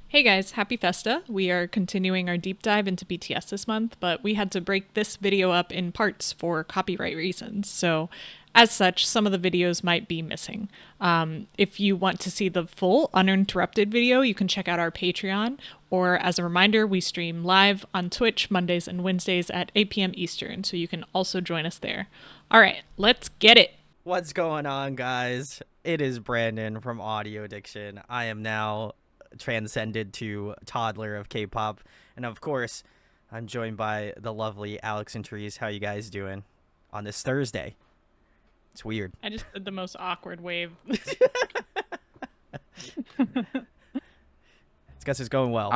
Hey guys, happy Festa. We are continuing our deep dive into BTS this month, but we had to break this video up in parts for copyright reasons. So, as such, some of the videos might be missing. If you want to see the full uninterrupted video, you can check out our Patreon. Or, as a reminder, we stream live on Twitch Mondays and Wednesdays at 8 p.m. Eastern, so you can also join us there. All right, let's get it. What's going on, guys? It is Brandon from Audio Addiction. I am now transcended to toddler of K-pop, and of course, I'm joined by the lovely Alex and Therese. How you guys doing on this Thursday? It's weird. I just did the most awkward wave. It's guess it's going well.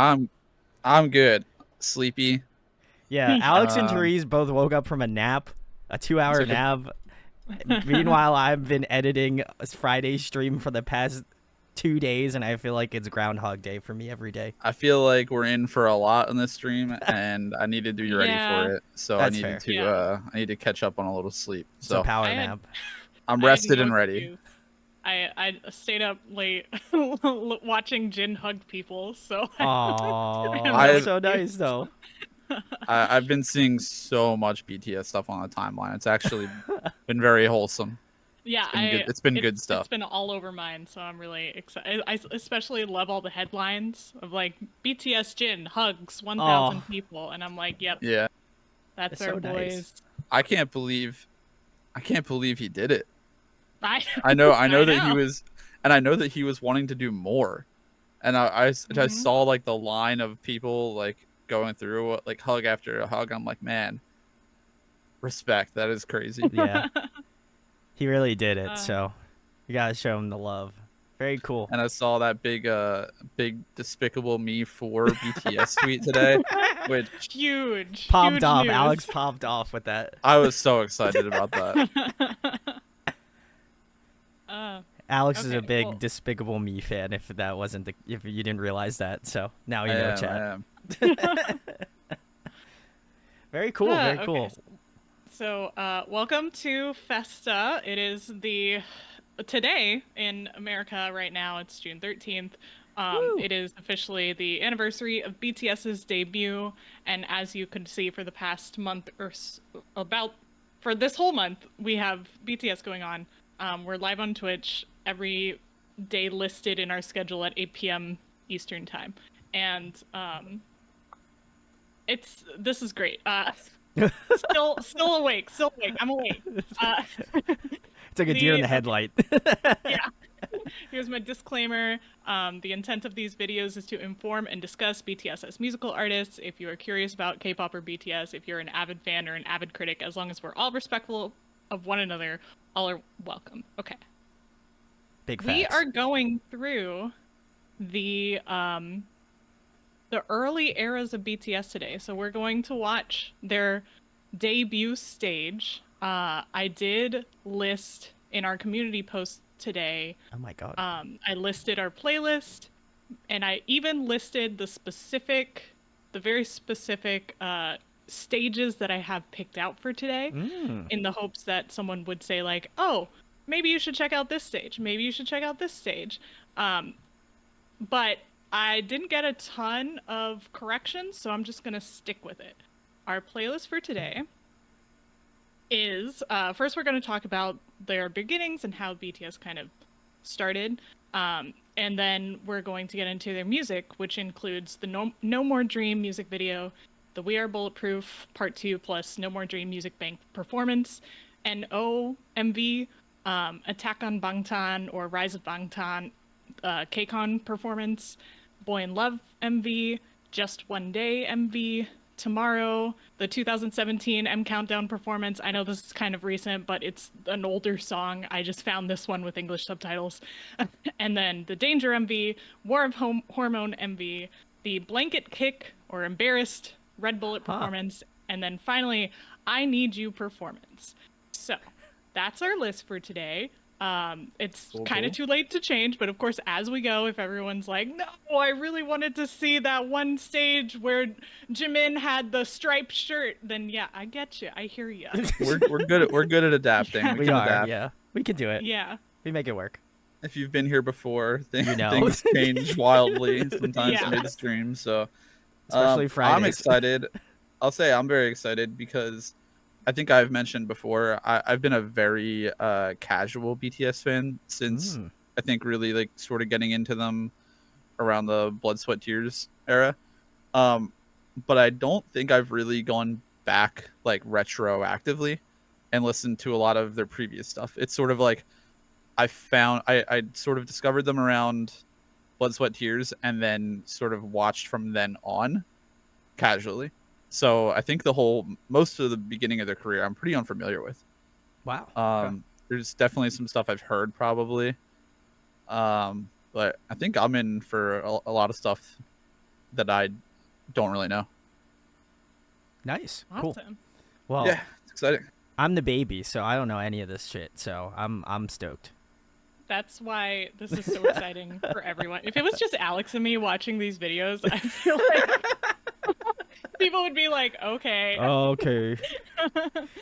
I'm good. Sleepy. Yeah, Alex and Therese both woke up from a nap, a 2-hour nap. Meanwhile, I've been editing a Friday stream for the past 2 days, and I feel like it's Groundhog Day for me every day. I feel like we're in for a lot on this stream, and I needed to be ready for it. So That's I fair. needed to I need to catch up on a little sleep. So So power nap. I'm rested and ready. Excuse. I stayed up late watching Jin hug people, so Aww, I- that's so nice though. I've been seeing so much BTS stuff on the timeline. It's actually been very wholesome. yeah, It's been good stuff. It's been all over mine, so I'm really excited. I especially love all the headlines of like BTS Jin hugs 1,000 people, and I'm like, yep, Yeah, that's It's our so nice. boys. I can't believe he did it. I I know I that know. he was, and I know that he was wanting to do more. And I saw like the line of people like going through like hug after hug. I'm like, man, respect. That is crazy. Yeah, he really did it. So you gotta show him the love. Very cool. And I saw that big despicable me for BTS tweet today, which Huge Popped huge off. news. Alex popped off with that. I was so excited about that. Alex is a Okay, big well- Despicable Me fan. If that wasn't if you didn't realize that, so now you know, I chat. am. Very cool. Very cool. Okay. So, welcome to Festa. It is today in America right now. It's June 13th. It is officially the anniversary of BTS's debut, and as you could see for the past month for this whole month, we have BTS going on. We're live on Twitch every day listed in our schedule at 8 p.m. Eastern time, and this is great. Still awake. I'm awake. It's like a deer in the headlight. Yeah. Here's my disclaimer. The intent of these videos is to inform and discuss BTS as musical artists. If you are curious about K-pop or BTS, if you're an avid fan or an avid critic, as long as we're all respectful of one another, all are welcome. Okay. Big facts. We are going through the early eras of BTS today. So we're going to watch their debut stage. I did list in our community post today. Oh my god. I listed our playlist, and I even listed the very specific stages that I have picked out for today, in the hopes that someone would say like, "Oh, maybe you should check out this stage. Maybe you should check out this stage." But I didn't get a ton of corrections, so I'm just gonna stick with it. Our playlist for today is first we're going to talk about their beginnings and how BTS kind of started, and then we're going to get into their music, which includes the No More Dream music video, the We Are Bulletproof Part 2 plus No More Dream Music Bank performance, NO MV, Attack on Bangtan or Rise of Bangtan KCON performance, Boy in Love MV, Just One Day MV, Tomorrow, the 2017 M Countdown performance. I know this is kind of recent, but it's an older song. I just found this one with English subtitles. And then the Danger MV, War of Hormone MV, the Blanket Kick or Embarrassed Red Bullet performance, and then finally, I Need You performance. So that's our list for today. It's kind of too late to change, but of course, as we go, if everyone's like, no, I really wanted to see that one stage where Jimin had the striped shirt, then yeah, I get you. I hear you. We're good at adapting. We can are. adapt. Yeah, we can do it. Yeah. We make it work. if you've been here before, You know. things change wildly sometimes Yeah. midstream. So Especially I'm Fridays. excited. I'll say I'm very excited because I think I've mentioned before, I've been a very casual BTS fan since Mm. I think really like sort of getting into them around the Blood, Sweat, Tears era. Um, but I don't think I've really gone back like retroactively and listened to a lot of their previous stuff. It's sort of like I sort of discovered them around Blood, Sweat, Tears, and then sort of watched from then on casually. So I think most of the beginning of their career I'm pretty unfamiliar with. Wow. Okay. There's definitely some stuff I've heard probably. But I think I'm in for a lot of stuff that I don't really know. Nice. Cool. Awesome. Well, Yeah, it's exciting. I'm the baby, so I don't know any of this shit. So I'm stoked. That's why this is so exciting for everyone. If it was just Alex and me watching these videos, I feel like people would be like, okay. Okay.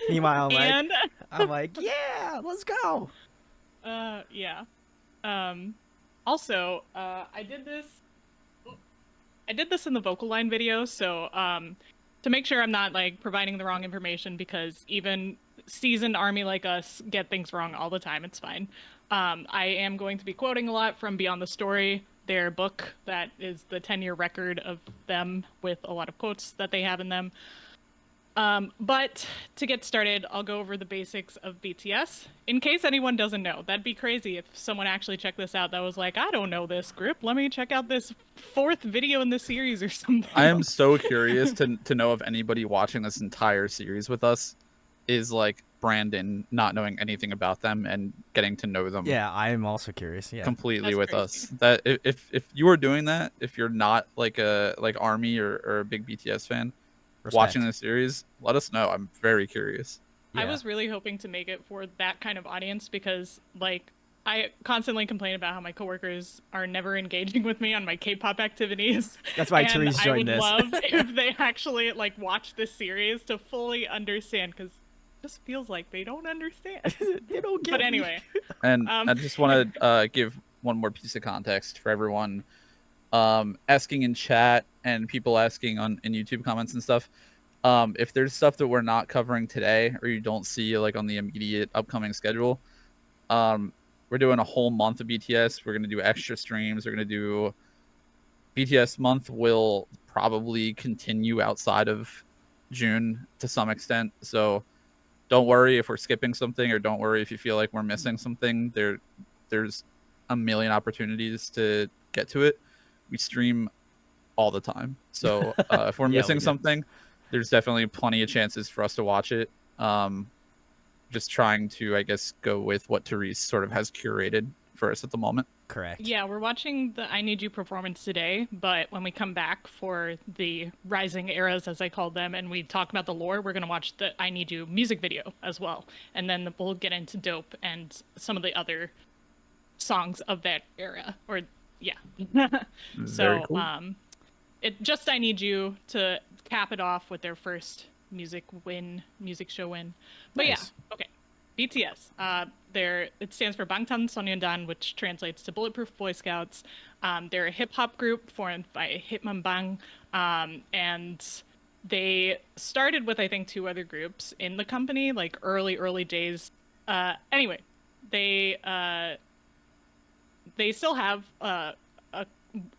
Meanwhile, And I'm like, yeah, let's go. yeah. Also, I did this in the vocal line video, so to make sure I'm not like providing the wrong information, because even seasoned army like us get things wrong all the time. It's fine. I am going to be quoting a lot from Beyond the Story, their book that is the 10-year record of them with a lot of quotes that they have in them. But to get started, I'll go over the basics of BTS. In case anyone doesn't know, that'd be crazy if someone actually checked this out that was like, I don't know this group. Let me check out this 4th video in the series or something. I am so curious to know if anybody watching this entire series with us is like Brandon, not knowing anything about them and getting to know them. Yeah, I am also curious. Yeah. Completely That's with crazy. us. That if you are doing that, if you're not like a Army or a big BTS fan, Respect. watching the series, let us know. I'm very curious. I Yeah. was really hoping to make it for that kind of audience because, like, I constantly complain about how my coworkers are never engaging with me on my K-pop activities. That's why and Therese I joined would this. love if they actually like watch this series to fully understand, because it just feels like they don't understand. They don't get But me. anyway, And I just want to give one more piece of context for everyone asking in chat and people asking in YouTube comments and stuff. If there's stuff that we're not covering today or you don't see like on the immediate upcoming schedule, we're doing a whole month of BTS. We're going to do extra streams. We're going to do BTS month will probably continue outside of June to some extent. So don't worry if we're skipping something, or don't worry if you feel like we're missing something. There's a million opportunities to get to it. We stream all the time. So if we're Yeah, we missing do. something, there's definitely plenty of chances for us to watch it. Just trying to, I guess, go with what Therese sort of has curated for us at the moment. Correct. yeah, we're watching the I Need You performance today, but when we come back for the rising eras, as I call them, and we talk about the lore, we're going to watch the I Need You music video as well. And then we'll get into Dope and some of the other songs of that era. Or, yeah. Very So, cool. it just I Need You to cap it off with their first music show win. But Nice. yeah, okay. BTS. It stands for Bangtan Sonyeondan, which translates to Bulletproof Boy Scouts. They're a hip hop group formed by Hitman Bang, and they started with I think 2 other groups in the company, like early days. Anyway, they still have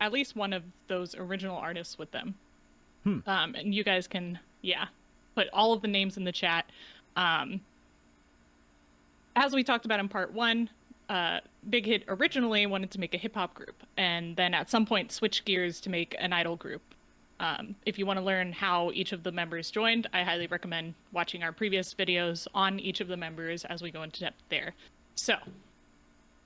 at least one of those original artists with them. And you guys can put all of the names in the chat. As we talked about in part 1, Big Hit originally wanted to make a hip hop group, and then at some point switched gears to make an idol group. If you want to learn how each of the members joined, I highly recommend watching our previous videos on each of the members as we go into depth there. So,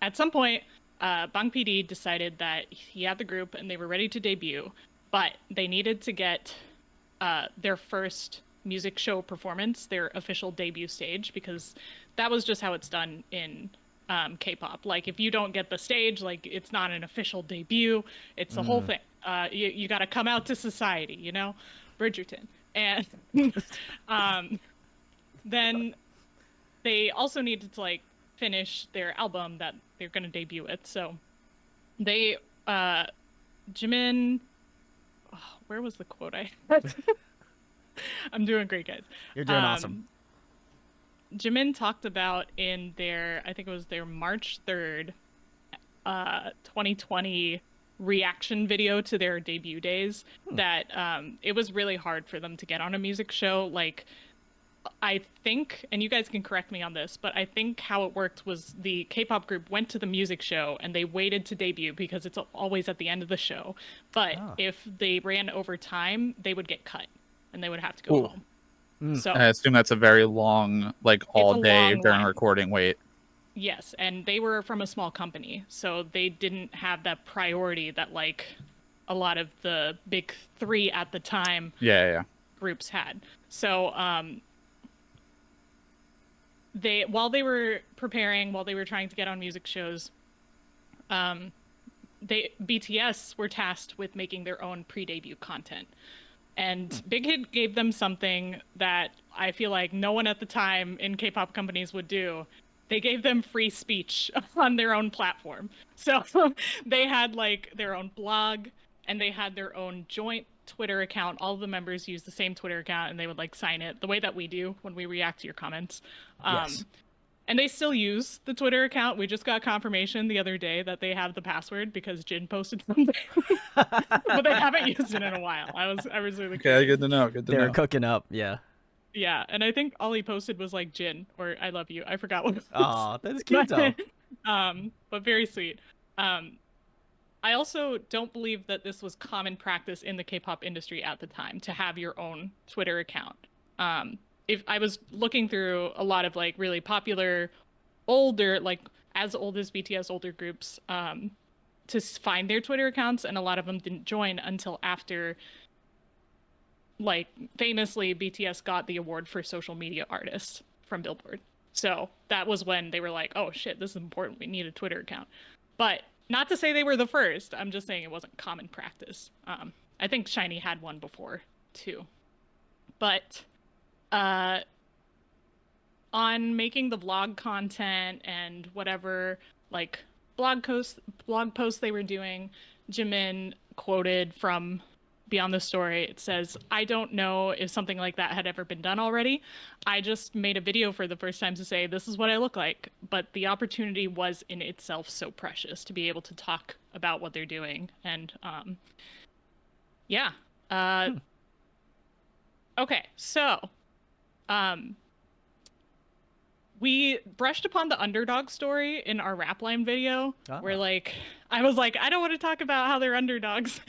at some point, Bang PD decided that he had the group and they were ready to debut, but they needed to get their first music show performance, their official debut stage, because that was just how it's done in K-pop. Like, if you don't get the stage, like, it's not an official debut. It's the whole thing. You got to come out to society, you know, Bridgerton. And then they also needed to, like, finish their album that they're going to debut with. So they, Jimin, oh, where was the quote I had? I'm doing great, guys. You're doing awesome. Jimin talked about in their, I think it was their March 3rd, 2020 reaction video to their debut days that it was really hard for them to get on a music show. Like, I think, and you guys can correct me on this, but I think how it worked was the K-pop group went to the music show and they waited to debut because it's always at the end of the show. But if they ran over time, they would get cut and they would have to go home. So I assume that's a very long, like all day during recording wait. Yes, and they were from a small company, so they didn't have that priority that like a lot of the big three at the time groups had. So while they were preparing, while they were trying to get on music shows, BTS were tasked with making their own pre-debut content. And Big Hit gave them something that I feel like no one at the time in K-pop companies would do. They gave them free speech on their own platform. So they had like their own blog and they had their own joint Twitter account. All of the members used the same Twitter account and they would like sign it the way that we do when we react to your comments. Yes. And they still use the Twitter account. We just got confirmation the other day that they have the password because Jin posted something, but they haven't used it in a while. I was really curious. Okay, good to know. Good to know. They're cooking up, yeah. Yeah, and I think all he posted was like Jin or I love you. I forgot what it was. Oh, that's cute though. But very sweet. I also don't believe that this was common practice in the K-pop industry at the time to have your own Twitter account. If I was looking through a lot of like really popular, older, like as old as BTS older groups, to find their Twitter accounts, and a lot of them didn't join until after, like famously, BTS got the award for social media artist from Billboard. So that was when they were like, oh shit, this is important. We need a Twitter account. But not to say they were the first. I'm just saying it wasn't common practice. I think SHINee had one before too. But on making the vlog content and whatever like blog posts they were doing, Jimin quoted from Beyond the Story. It says, "I don't know if something like that had ever been done already. I just made a video for the first time to say this is what I look like, but the opportunity was in itself so precious to be able to talk about what they're doing." And okay, so we brushed upon the underdog story in our rap line video where like I was like, I don't want to talk about how they're underdogs,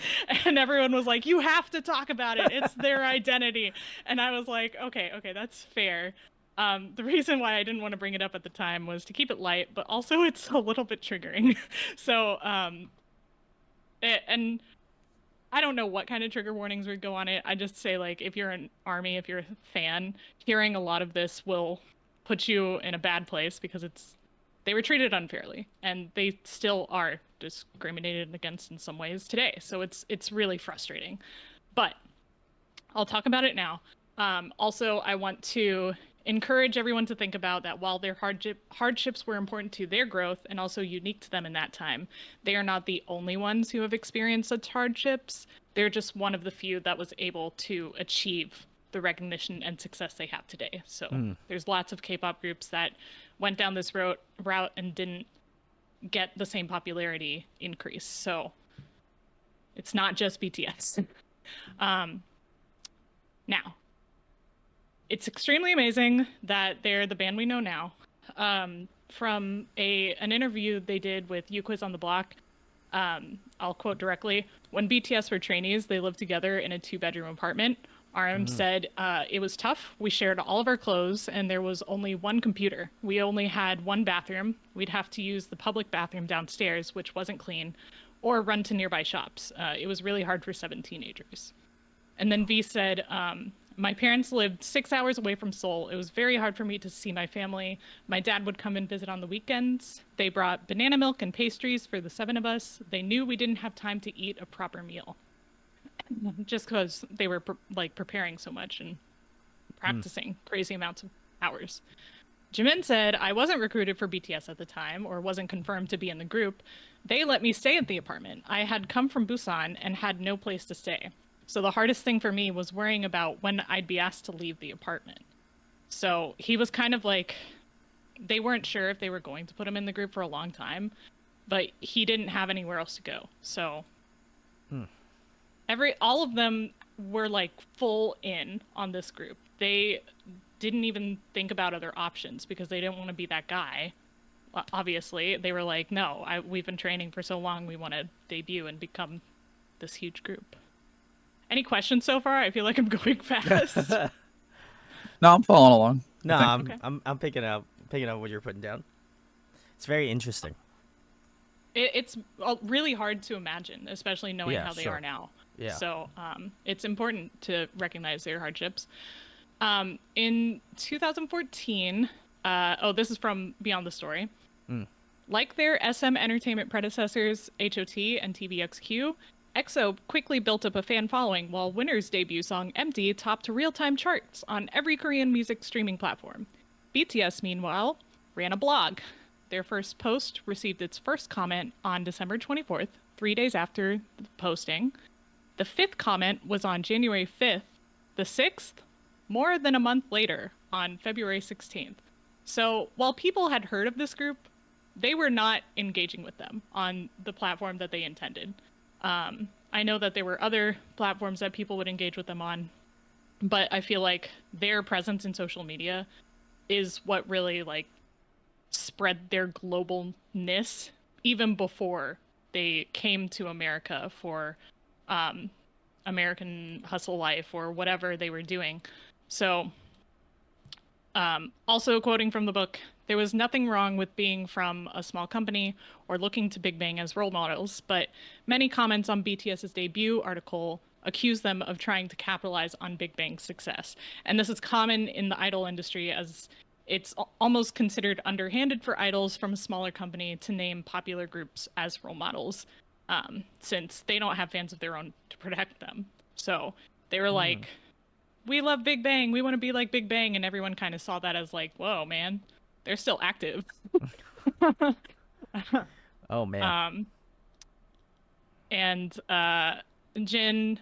and everyone was like, you have to talk about it, it's their identity. And I was like, okay, that's fair. The reason why I didn't want to bring it up at the time was to keep it light, but also it's a little bit triggering. So and I don't know what kind of trigger warnings would go on it. I just say, like, if you're an ARMY, if you're a fan, hearing a lot of this will put you in a bad place because they were treated unfairly and they still are discriminated against in some ways today. So it's really frustrating, but I'll talk about it now. Also, I want to encourage everyone to think about that while their hardships were important to their growth and also unique to them in that time, they are not the only ones who have experienced such hardships. They're just one of the few that was able to achieve the recognition and success they have today. So there's lots of K-pop groups that went down this route and didn't get the same popularity increase. So it's not just BTS. Now, it's extremely amazing that they're the band we know now. From an interview they did with You Quiz on the Block, I'll quote directly, "When BTS were trainees, they lived together in a 2-bedroom apartment. RM said, it was tough. We shared all of our clothes and there was only one computer. We only had one bathroom. We'd have to use the public bathroom downstairs, which wasn't clean, or run to nearby shops. It was really hard for 7 teenagers." And then V said, "My parents lived 6 hours away from Seoul. It was very hard for me to see my family. My dad would come and visit on the weekends. They brought banana milk and pastries for the 7 of us. They knew we didn't have time to eat a proper meal." Just because they were preparing so much and practicing crazy amounts of hours. Jimin said, I wasn't recruited for BTS at the time or wasn't confirmed to be in the group. They let me stay at the apartment. I had come from Busan and had no place to stay. So the hardest thing for me was worrying about when I'd be asked to leave the apartment. So he was kind of like, they weren't sure if they were going to put him in the group for a long time, but he didn't have anywhere else to go. So all of them were like full in on this group. They didn't even think about other options because they didn't want to be that guy. Obviously, they were like, no, we've been training for so long, we want to debut and become this huge group. Any questions so far? I feel like I'm going fast. No, I'm following along. No, Okay. I'm picking up what you're putting down. It's very interesting. It's really hard to imagine, especially knowing how they are now. Yeah. So it's important to recognize their hardships. In 2014, this is from Beyond the Story. Like their SM Entertainment predecessors, HOT and TVXQ, EXO quickly built up a fan following while Winner's debut song Empty topped real-time charts on every Korean music streaming platform. BTS, meanwhile, ran a blog. Their first post received its first comment on December 24th, 3 days after the posting. The fifth comment was on January 5th. The sixth, more than a month later, on February 16th. So while people had heard of this group, they were not engaging with them on the platform that they intended. I know that there were other platforms that people would engage with them on, but I feel like their presence in social media is what really like spread their globalness even before they came to America for American Hustle Life or whatever they were doing. So also quoting from the book, there was nothing wrong with being from a small company or looking to Big Bang as role models, but many comments on BTS's debut article accuse them of trying to capitalize on Big Bang's success. And this is common in the idol industry as it's almost considered underhanded for idols from a smaller company to name popular groups as role models, since they don't have fans of their own to protect them. So they were like, we love Big Bang, we want to be like Big Bang, and everyone kind of saw that as like, whoa, man, they're still active. Oh man. And Jin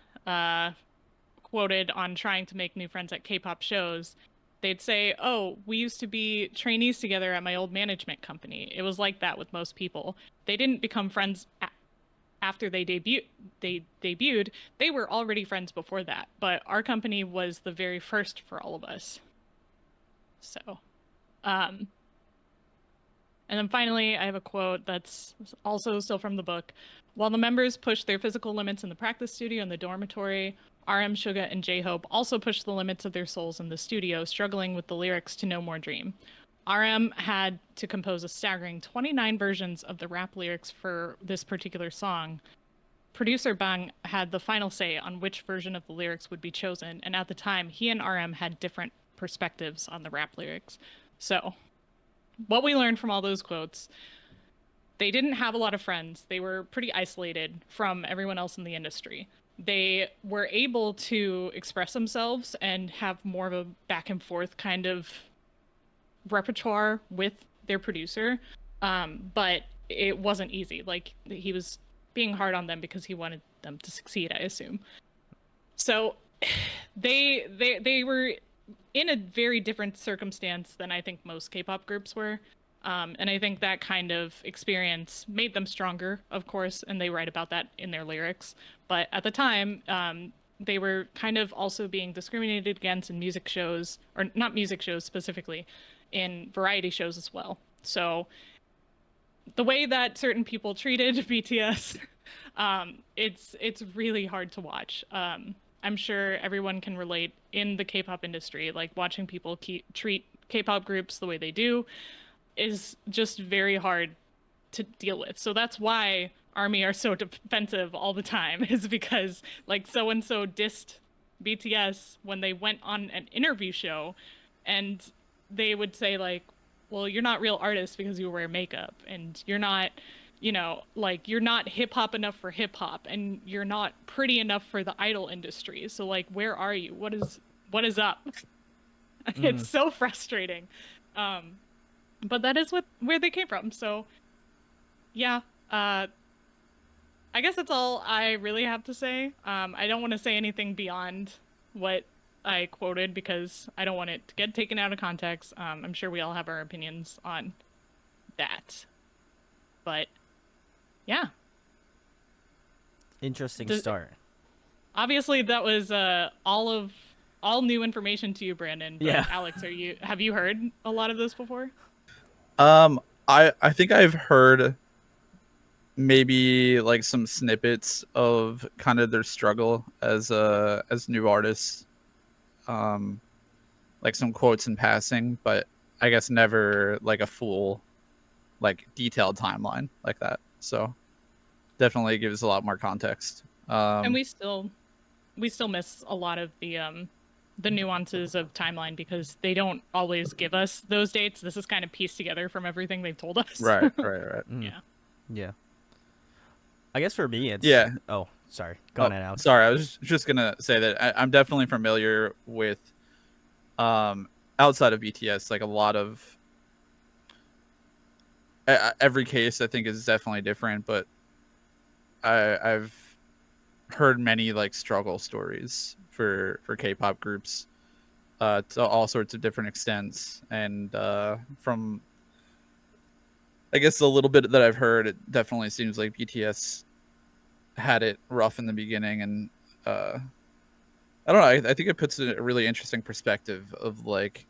quoted on trying to make new friends at K-pop shows. They'd say, oh, we used to be trainees together at my old management company. It was like that with most people. They didn't become friends after they debuted. They were already friends before that, but our company was the very first for all of us. So, and then finally, I have a quote that's also still from the book. While the members pushed their physical limits in the practice studio and the dormitory, RM, Suga, and J-Hope also pushed the limits of their souls in the studio, struggling with the lyrics to No More Dream. RM had to compose a staggering 29 versions of the rap lyrics for this particular song. Producer Bang had the final say on which version of the lyrics would be chosen, and at the time, he and RM had different perspectives on the rap lyrics. So, what we learned from all those quotes, they didn't have a lot of friends. They were pretty isolated from everyone else in the industry. They were able to express themselves and have more of a back and forth kind of repertoire with their producer, but it wasn't easy. Like, he was being hard on them because he wanted them to succeed, I assume. So they were in a very different circumstance than I think most K-pop groups were. And I think that kind of experience made them stronger, of course, and they write about that in their lyrics. But at the time, they were kind of also being discriminated against in music shows, or not music shows specifically, in variety shows as well. So the way that certain people treated BTS, it's really hard to watch. I'm sure everyone can relate in the K-pop industry, like watching people treat K-pop groups the way they do is just very hard to deal with. So that's why ARMY are so defensive all the time, is because like so-and-so dissed BTS when they went on an interview show, and they would say like, well, you're not real artists because you wear makeup, and you're not, like, you're not hip-hop enough for hip-hop, and you're not pretty enough for the idol industry. So like, where are you? What is up? It's so frustrating. but that is where they came from. So yeah, I guess that's all I really have to say. I don't want to say anything beyond what I quoted because I don't want it to get taken out of context. I'm sure we all have our opinions on that, but yeah. Interesting Does, start. obviously that was all new information to you, Brandon. But Yeah. Alex, have you heard a lot of this before? I think I've heard maybe like some snippets of kind of their struggle as new artists. Um, like some quotes in passing, but I guess never like a full like detailed timeline like that. So definitely gives a lot more context. And we still miss a lot of the nuances of timeline because they don't always give us those dates. This is kind of pieced together from everything they've told us. Right. Mm. Yeah. Yeah. I guess for me, it's. Yeah. Oh, sorry. Go Oh, on, Alex. sorry. I was just gonna say that I'm definitely familiar with outside of BTS, like a lot of every case I think is definitely different, but I've heard many like struggle stories for K-pop groups to all sorts of different extents, and from I guess a little bit that I've heard, it definitely seems like BTS had it rough in the beginning, and I don't know. I think it puts a really interesting perspective of like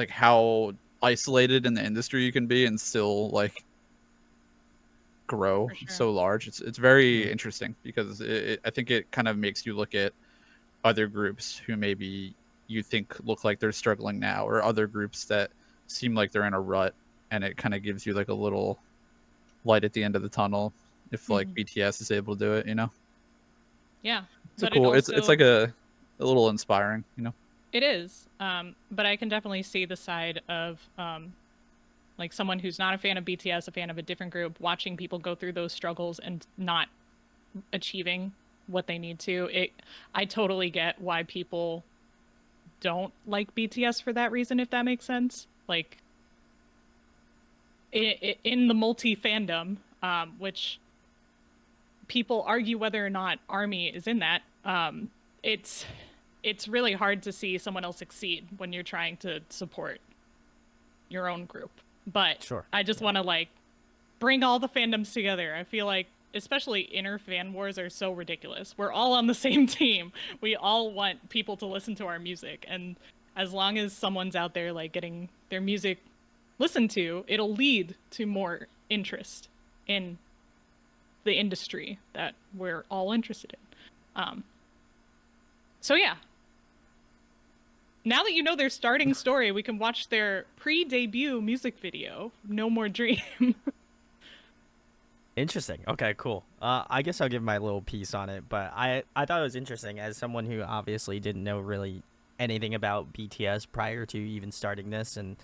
how isolated in the industry you can be and still like grow For sure. so large. It's very Yeah. interesting because I think it kind of makes you look at other groups who maybe you think look like they're struggling now, or other groups that seem like they're in a rut, and it kind of gives you like a little light at the end of the tunnel if like Mhm. BTS is able to do it. Yeah. It's a But it cool. It's also like a little inspiring. it is. But I can definitely see the side of like someone who's not a fan of BTS, a fan of a different group, watching people go through those struggles and not achieving what they need to. I totally get why people don't like BTS for that reason, if that makes sense. Like in the multi fandom, which people argue whether or not Army is in that. It's it's really hard to see someone else succeed when you're trying to support your own group. But Sure. I just Yeah. want to like bring all the fandoms together. I feel like especially inner fan wars are so ridiculous. We're all on the same team. We all want people to listen to our music, and as long as someone's out there like getting their music listened to, it'll lead to more interest in the industry that we're all interested in. So yeah, now that you know their starting story, we can watch their pre-debut music video, "No More Dream." Interesting. Okay, cool. I guess I'll give my little piece on it, but I thought it was interesting as someone who obviously didn't know really anything about BTS prior to even starting this and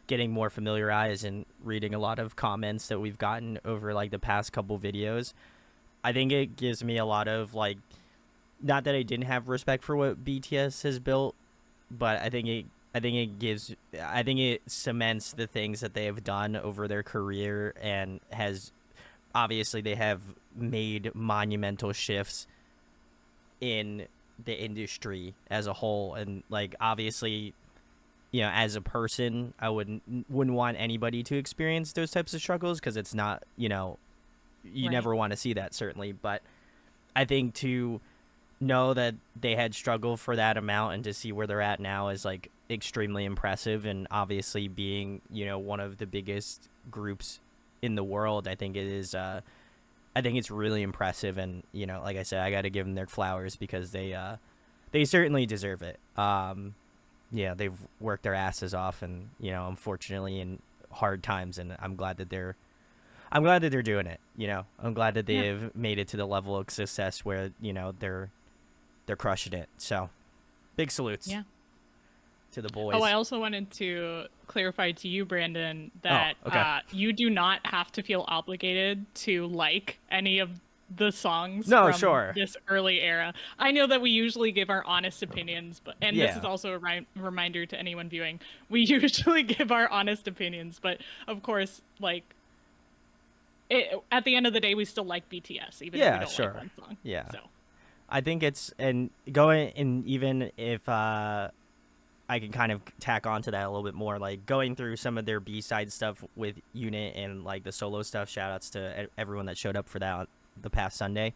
getting more familiarized and reading a lot of comments that we've gotten over like the past couple videos. I think it gives me a lot of like, not that I didn't have respect for what BTS has built, but I think it cements the things that they have done over their career, and has obviously they have made monumental shifts in the industry as a whole. And like obviously, as a person, I wouldn't want anybody to experience those types of struggles, because it's not, you Right. never want to see that, certainly. But I think to know that they had struggled for that amount and to see where they're at now is like extremely impressive. And obviously being, one of the biggest groups in the world, I think it is I think it's really impressive. And like I said, I got to give them their flowers because they certainly deserve it. Yeah, they've worked their asses off, and unfortunately in hard times, and I'm glad that they're doing it. I'm glad that Yeah. they've made it to the level of success where they're crushing it. So big salutes Yeah. to the boys. Oh, I also wanted to clarify to you, Brandon, Oh, that okay. you do not have to feel obligated to like any of the songs No, from sure. this early era. I know that we usually give our honest opinions, but and this Yeah. is also a reminder to anyone viewing. We usually give our honest opinions, but of course, like at the end of the day, we still like BTS, even if we Yeah, don't sure. like one song. Yeah. So I think it's and going and even if I can kind of tack onto that a little bit more, like going through some of their B-side stuff with Unit and like the solo stuff. Shout outs to everyone that showed up for that the past Sunday.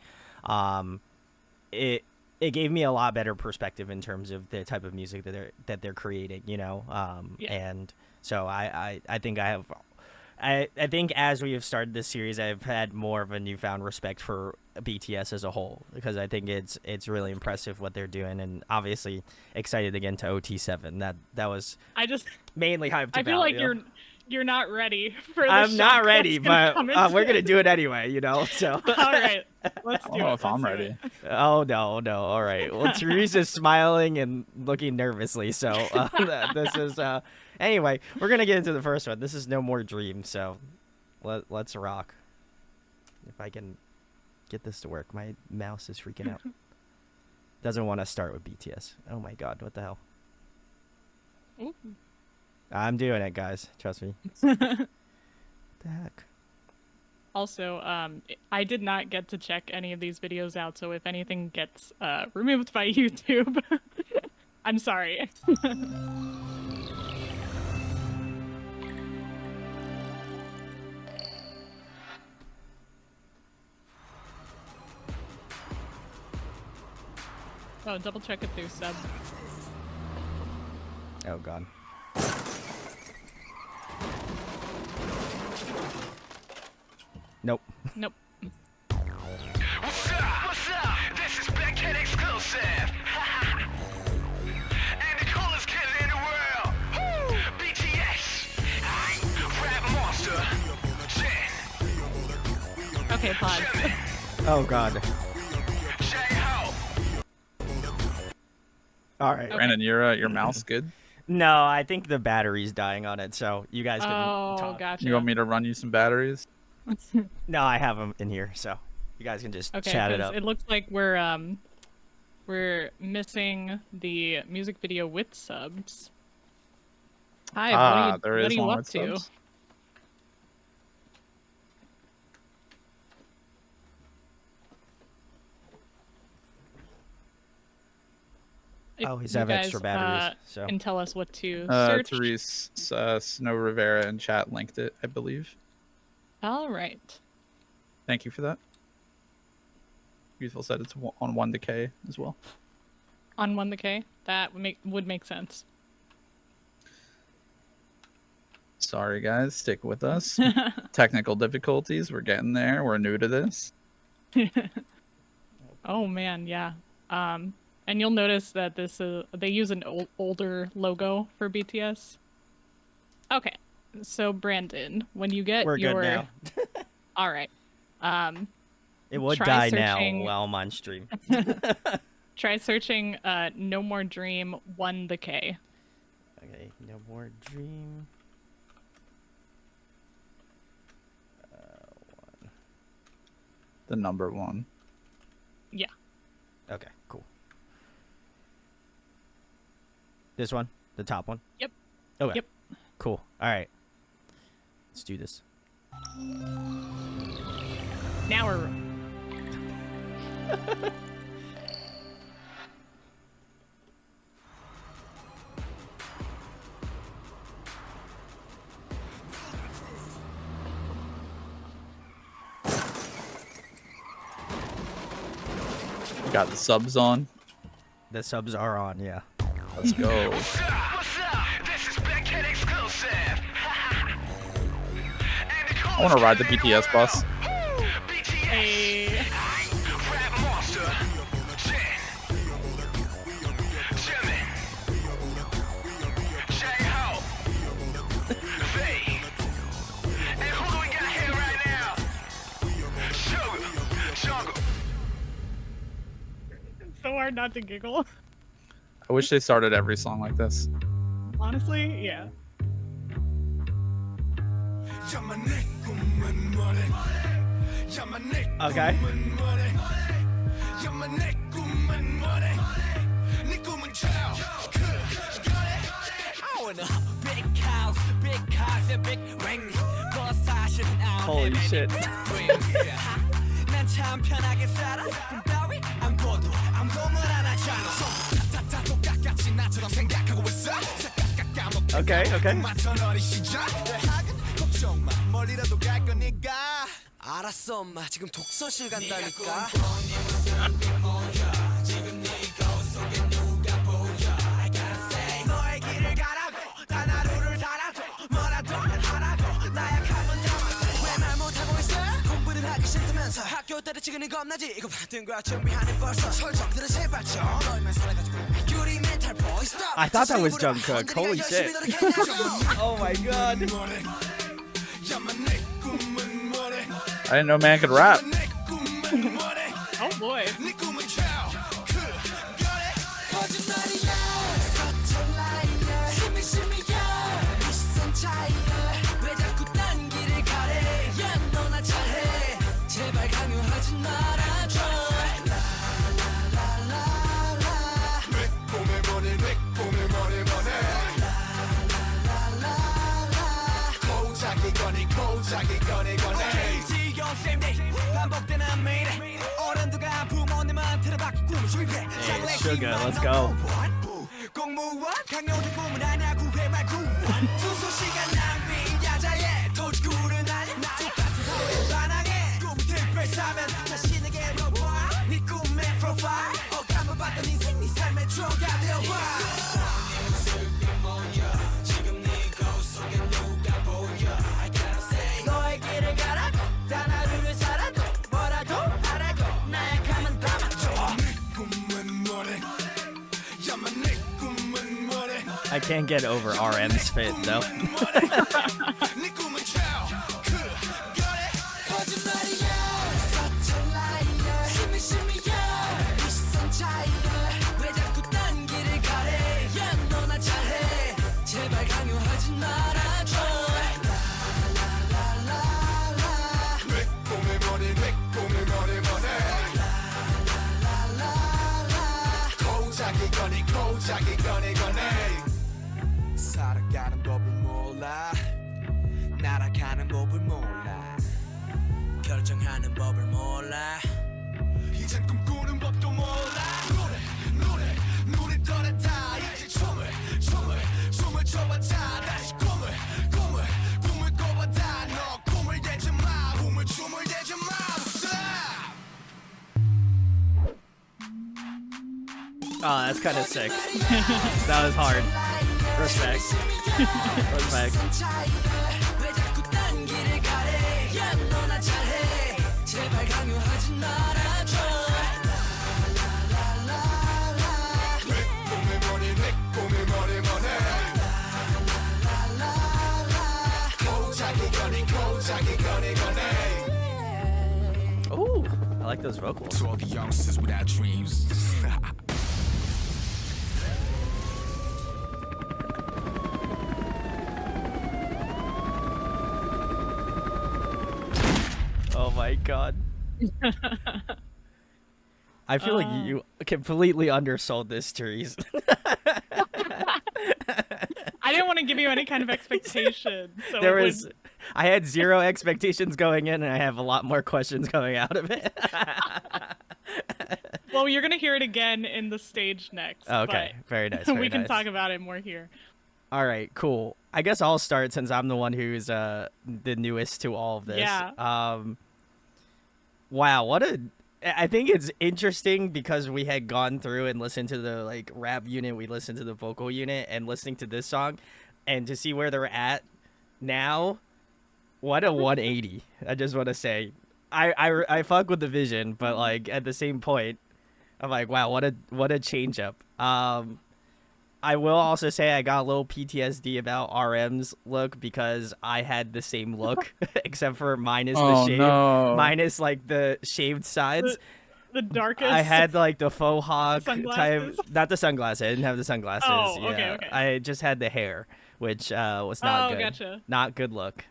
It gave me a lot better perspective in terms of the type of music that they're creating, you know. Yeah. And so I think I think as we have started this series, I've had more of a newfound respect for BTS as a whole, because I think it's really impressive what they're doing, and obviously excited again to OT7. That was mainly hyped. I feel about, like you know? you're not ready for the I'm not shock ready, that's but gonna come we're into gonna do it anyway, you know. So All right, let's I do don't know it. if I'm Let's do ready. it. Oh no. All right. Well, Teresa's smiling and looking nervously. So this is anyway. We're gonna get into the first one. This is No More Dream. So let's rock. If I can get this to work, my mouse is freaking out. Doesn't want to start with BTS. Oh my god, what the hell? Ooh. I'm doing it, guys. Trust me. What the heck? Also, I did not get to check any of these videos out, so if anything gets removed by YouTube, I'm sorry. Oh, double check if there's sub. Oh god. Nope. Nope. What's up? What's up? This is Big Kid exclusive. And the coolest kid in the world. Woo! BTS. Rap monster. Jen. Okay, pause. Oh god. J-Ho. All right. Okay. Brandon, your mouse good? No, I think the battery's dying on it, so you guys can Oh, talk. gotcha. You want me to run you some batteries? No, I have them in here, so you guys can just Okay, chat it 'cause up. it looks like we're missing the music video with subs. Hi, There what is are you one up with to? subs. If Oh, he's you have extra guys, batteries, so can tell us what to search. Therese Snow Rivera in chat linked it, I believe. All right. Thank you for that. Youthful said it's on 1 decay as well. On 1 the K, that would make sense. Sorry guys, stick with us. Technical difficulties, we're getting there. We're new to this. Oh man, yeah. And you'll notice that they use an older logo for BTS. Okay, so Brandon, when you get we're your good now. all right, It would try die searching- now while I'm on stream. try searching No More Dream 1 the K. Okay, No More Dream. The number 1. Yeah. Okay, cool. This one, the top one. Yep. Okay. Yep. Cool. All right. Let's do this. Now we're You got the subs on. The subs are on, yeah. Let's go. What's up? What's up? This is Big Kid exclusive. I want to ride the BTS bus. a Rap monster. Jen. Jimin. J-Ho. V. And who do we got here right now? Sugar. Jungle. so hard not to giggle. I wish they started every song like this. Honestly, yeah. Okay. Holy shit. Okay, okay. 알았어 엄마 지금 독서실 간다니까 너의 길을 가라고 단 하루를 살아도 뭐라도 하라고 나약함은 담아도 왜 말 못하고 있어 공부는 하기 싫다면서 학교 때려치기는 겁나지 이거 받은 거야 준비하는 벌써 설정들은 제발 좀 너희만 살아가지고 유리 멘탈 보이 stop I thought that was Jungkook. Holy shit. Oh my god. I didn't know man could rap. Oh boy. Hey, Sugar, let's go. I can't get over RM's fit though. 살아가는 법을 몰라 날아가는 법을 몰라 결정하는 법을 몰라 이젠 꿈꾸는 법도 몰라 노래 떠났다 이제 춤을 춰봤자 다시 꿈을 꿔봤다 너 꿈을 대지 마 춤을 대지 마 Oh, that's kind of sick. That was hard. Respect. Respect. Ooh, I like those vocals. To all the youngsters without dreams. Oh my god. I feel like you completely undersold this, Therese. I didn't want to give you any kind of expectation. So There it was, I had zero expectations going in, and I have a lot more questions coming out of it. well, you're gonna hear it again in the stage next. Okay, very nice. But Very we can nice. talk about it more here. All right, cool. I guess I'll start since I'm the one who's the newest to all of this. Yeah. Wow, what a... I think it's interesting because we had gone through and listened to the like rap unit, we listened to the vocal unit, and listening to this song, and to see where they're at now. What a 180! I just want to say, I fuck with the vision, but like at the same point, I'm like, wow, what a change up. I will also say I got a little PTSD about RM's look because I had the same look, except for minus the shave, minus like the shaved sides. The darkest. I had like the faux hawk type, sunglasses? not the sunglasses. I didn't have the sunglasses. Oh, yeah. okay, okay. I just had the hair, which was not good. Gotcha. Not good look.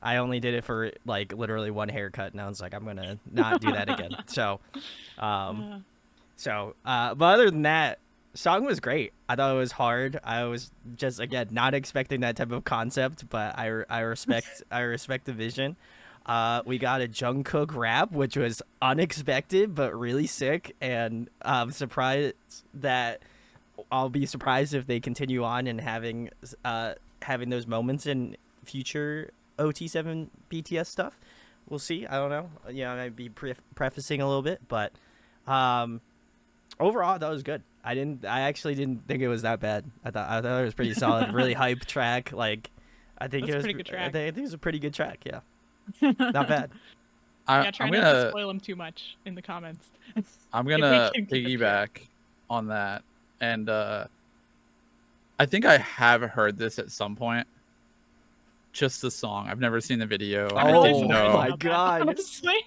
I only did it for like literally one haircut, and I was like, I'm gonna not do that again. So, Uh, but other than that, song was great. I thought it was hard. I was just again not expecting that type of concept, but I respect I respect the vision. We got a Jungkook rap, which was unexpected but really sick, and I'm surprised that I'll be surprised if they continue on and having those moments in future OT7 BTS stuff. We'll see. I don't know. Yeah, I might be prefacing a little bit, but overall, that was good. I actually didn't think it was that bad. I thought it was pretty solid. Really hype track. Like, I think That's it a was. pretty good track. I think it was a pretty good track. Yeah, not bad. Yeah, try I'm not to gonna spoil them too much in the comments. I'm If we gonna can keep it piggyback on that, and I think I have heard this at some point. Just the song. I've never seen the video. I'm I really didn't surprised know. my about that, God. honestly.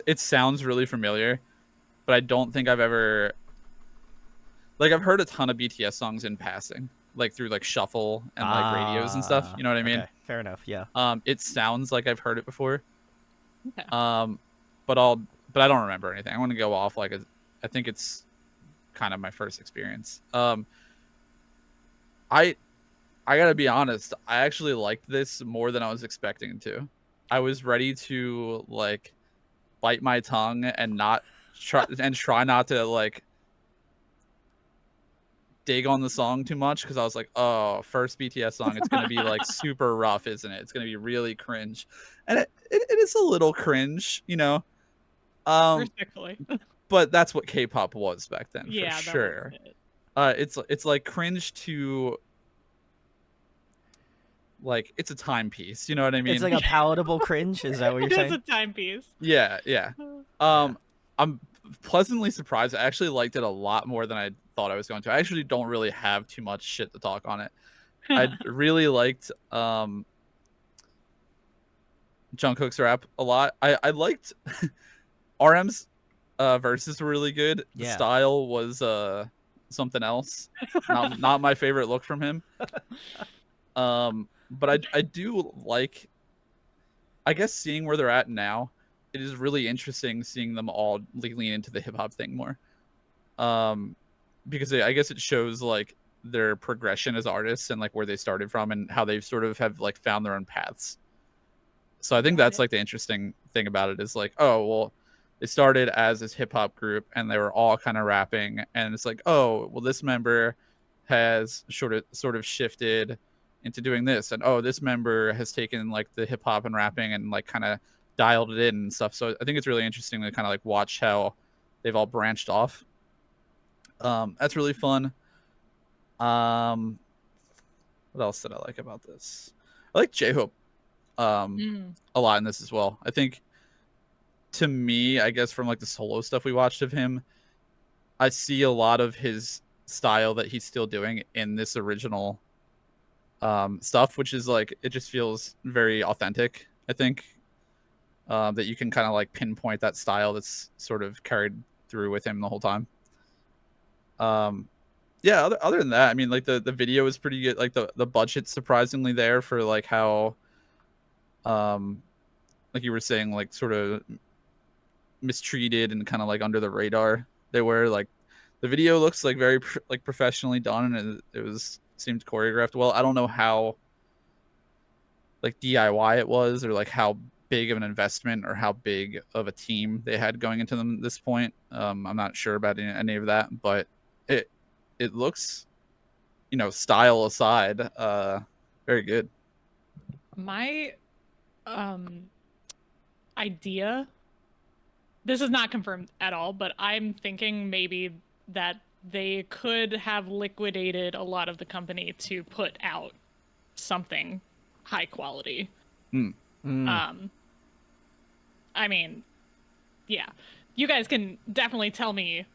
It sounds really familiar, but I don't think I've ever like I've heard a ton of BTS songs in passing, like through like shuffle and like radios and stuff. You know what I mean? Okay, fair enough. Yeah. It sounds like I've heard it before. Okay. But I don't remember anything. I want to go off like I think it's kind of my first experience. I gotta be honest. I actually liked this more than I was expecting to. I was ready to like bite my tongue and not try not to like dig on the song too much because I was like, oh, first BTS song, it's gonna be like super rough, isn't it? It's gonna be really cringe, and it is a little cringe, you know. Respectfully. But that's what K-pop was back then, Yeah, for that sure. was it. It's like cringe to like it's a timepiece. You know what I mean? It's like a palatable cringe. Is that what you're It is a saying? timepiece. Yeah, yeah. Yeah. I'm pleasantly surprised. I actually liked it a lot more than I thought I was going to. I actually don't really have too much shit to talk on it. I really liked Jungkook's rap a lot. I liked RM's verses were really good. The Yeah. style was something else. Not my favorite look from him. But I do like, I guess, seeing where they're at now. It is really interesting seeing them all lean into the hip hop thing more. Because I guess it shows like their progression as artists and like where they started from and how they sort of have like found their own paths. So I think that's like the interesting thing about it is like, oh, well, they started as this hip hop group and they were all kind of rapping, and it's like, oh, well, this member has sort of shifted into doing this, and oh, this member has taken like the hip hop and rapping and like kind of dialed it in and stuff. So I think it's really interesting to kind of like watch how they've all branched off. That's really fun. What else did I like about this? I like J-Hope a lot in this as well. I think, to me, I guess from like the solo stuff we watched of him, I see a lot of his style that he's still doing in this original stuff, which is like, it just feels very authentic. I think that you can kind of like pinpoint that style that's sort of carried through with him the whole time. Yeah, other than that, I mean, like the video is pretty good. Like the budget's surprisingly there for like how like you were saying, like sort of mistreated and kind of like under the radar they were. Like the video looks like very like professionally done, and it seemed choreographed well. I don't know how like DIY it was, or like how big of an investment or how big of a team they had going into them at this point. I'm not sure about any of that, but it looks, you know, style aside, very good. My idea, this is not confirmed at all, but I'm thinking maybe that they could have liquidated a lot of the company to put out something high quality. I mean, yeah, you guys can definitely tell me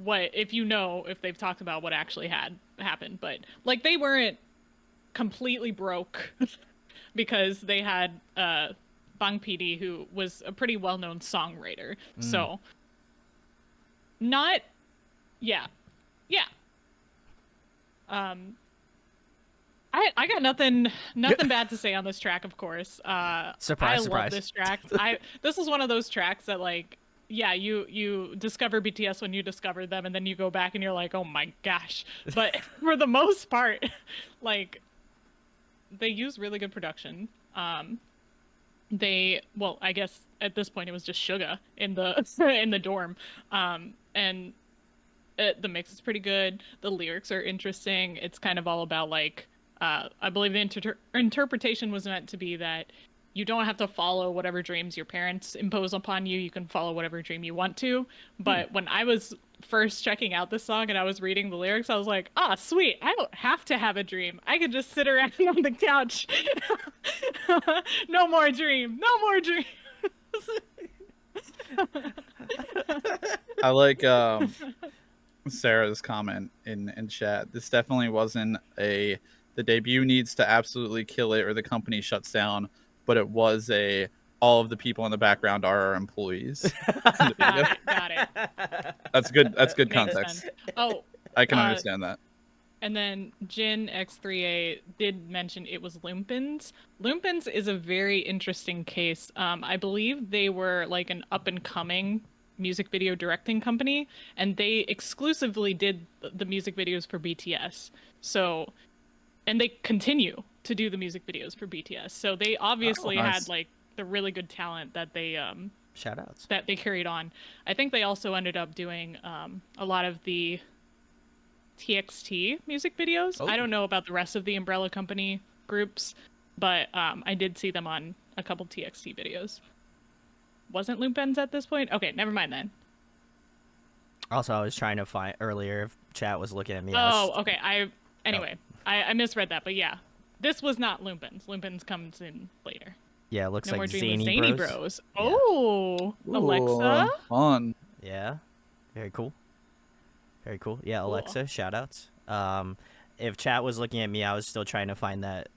if they've talked about what actually had happened, but like they weren't completely broke because they had Bang PD, who was a pretty well-known songwriter. So not, yeah. I got nothing bad to say on this track, of course. Surprise, I love surprise. this track. This is one of those tracks that, like, yeah, you discover BTS when you discover them, and then you go back and you're like, oh my gosh. But for the most part, like, they use really good production. Well, I guess at this point it was just Suga in the in the dorm, and the mix is pretty good. The lyrics are interesting. It's kind of all about, like, I believe the interpretation was meant to be that you don't have to follow whatever dreams your parents impose upon you. You can follow whatever dream you want to. But when I was first checking out this song and I was reading the lyrics, I was like, ah, sweet. I don't have to have a dream. I could just sit around on the couch. No more dream. No more dream. I like Sarah's comment in chat. This definitely wasn't the debut needs to absolutely kill it or the company shuts down, but it was all of the people in the background are our employees. Got it. That's good. That's good Makes context. sense. Oh, I can understand that. and then Jin X3A did mention it was Lumpins. Lumpins is a very interesting case. I believe they were like an up and coming music video directing company, and they exclusively did the music videos for BTS. So, and they continue to do the music videos for BTS. So they obviously nice. had like the really good talent that they Shout outs. that they carried on. I think they also ended up doing a lot of the TXT music videos. Oh. I don't know about the rest of the Umbrella Company groups, but I did see them on a couple TXT videos. Wasn't Lumpens at this point? Okay, never mind then. Also, I was trying to find earlier if chat was looking at me. Oh, okay. I misread that, but yeah. This was not Lumpens. Lumpens comes in later. Yeah, it looks No More like Dream was Zany Zany Bros. Bros. Yeah. Oh, Alexa. Fun. Yeah, very cool. Very cool. Yeah, Cool. Alexa, shout outs. If chat was looking at me, I was still trying to find that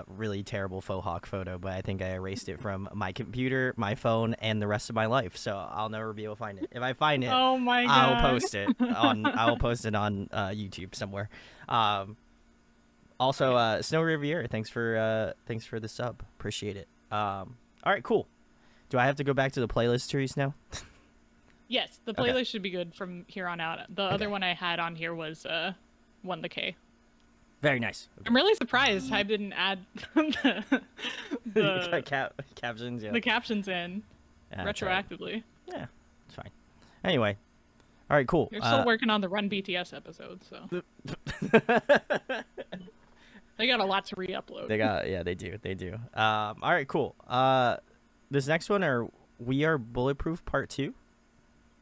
really terrible faux hawk photo, but I think I erased it from my computer, my phone, and the rest of my life. So I'll never be able to find it. If I find it, Oh my god. I'll post it on YouTube somewhere. Also, Snow Riviera, thanks for the sub. Appreciate it. All right, cool. Do I have to go back to the playlist, Therese, now? Yes, the playlist should be good from here on out. The other one I had on here was One the K. Very nice. I'm really surprised I didn't add the Captions, yeah. the captions in Yeah, that's all right. retroactively. Yeah, it's fine. Anyway, all right, cool. You're still working on the Run BTS episode, so they got a lot to re-upload. They do. All right, cool. This next one are We Are Bulletproof Part 2.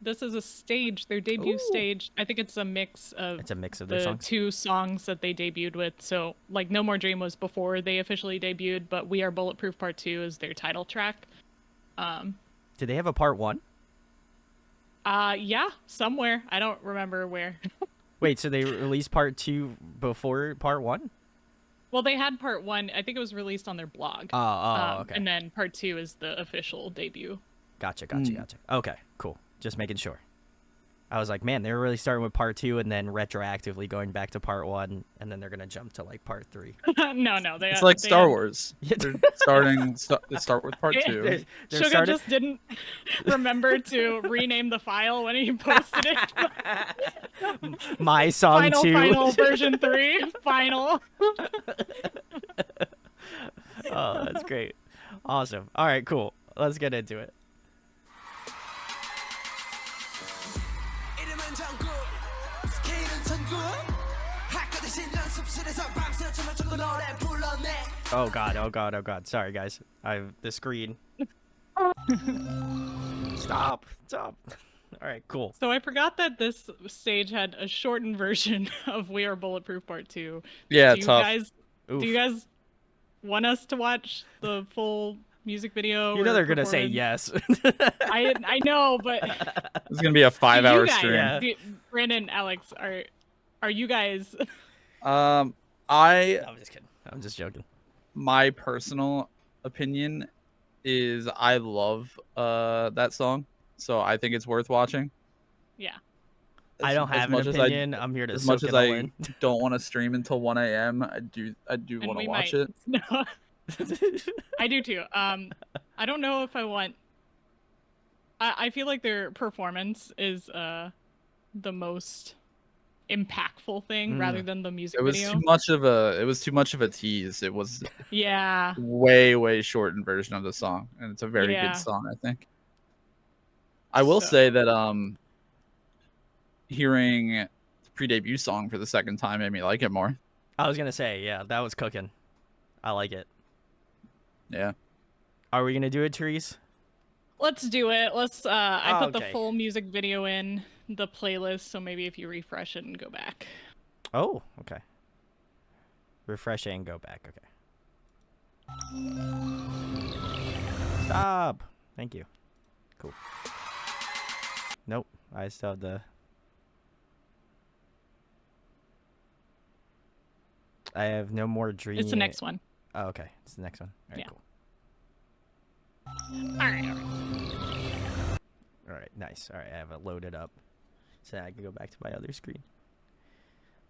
This is a stage, their debut Ooh. stage. I think it's a mix of their the songs. two songs that they debuted with. So, like, No More Dream was before they officially debuted, but We Are Bulletproof Part 2 is their title track. Did they have a Part 1? Yeah, somewhere. I don't remember where. Wait, so they released Part 2 before Part 1? Well, they had Part 1. I think it was released on their blog. Okay. And then Part 2 is the official debut. Gotcha. Okay, cool. Just making sure. I was like, man, they were really starting with Part 2 and then retroactively going back to Part 1, and then they're gonna jump to like Part 3. No, It's like Star Wars. They're they start with Part 2. They're Suga started- just didn't remember to rename the file when he posted it. My song Final, 2. final version 3. Final. Oh, that's great. Awesome. All right, cool. Let's get into it. 이름은 정국, 스케일은 천국. 학교 대신 연습실에서 밤새 춤을 추고 노래 불러내. Oh god. Sorry, guys. The screen. Stop. All right, cool. So I forgot that this stage had a shortened version of We Are Bulletproof Part 2. Yeah, do you tough. Guys, Oof. do you guys want us to watch the full music video? You know or they're gonna say performance? yes. I know, but It's gonna be a 5-hour you guys, stream. Yeah. Brandon, Alex, are you guys? I'm just kidding. I'm just joking. My personal opinion is I love that song, so I think it's worth watching. Yeah. I don't have an opinion. I'm here to as soak much it as all I in. don't want to stream until 1 a.m. I do And want we to watch might. it. No, I do too. I don't know if I want. I feel like their performance is the most impactful thing rather than the music It was video. too much of a tease. It was Yeah. way shortened version of the song, and it's a very Yeah. good song, I think. I will say that hearing the pre-debut song for the second time made me like it more. I was gonna say, yeah, that was cooking. I like it. Yeah. Are we gonna do it, Therese? Let's do it. Let's I put the okay. full music video in the playlist, so maybe if you refresh it and go back. Oh, okay. Refresh it and go back. Okay. Stop. Thank you. Cool. Nope. I still have the. I have no more dreams. It's the next one. Oh, okay. It's the next one. All right, Yeah. cool. All right. All right, nice. All right, I have it loaded up, so I can go back to my other screen.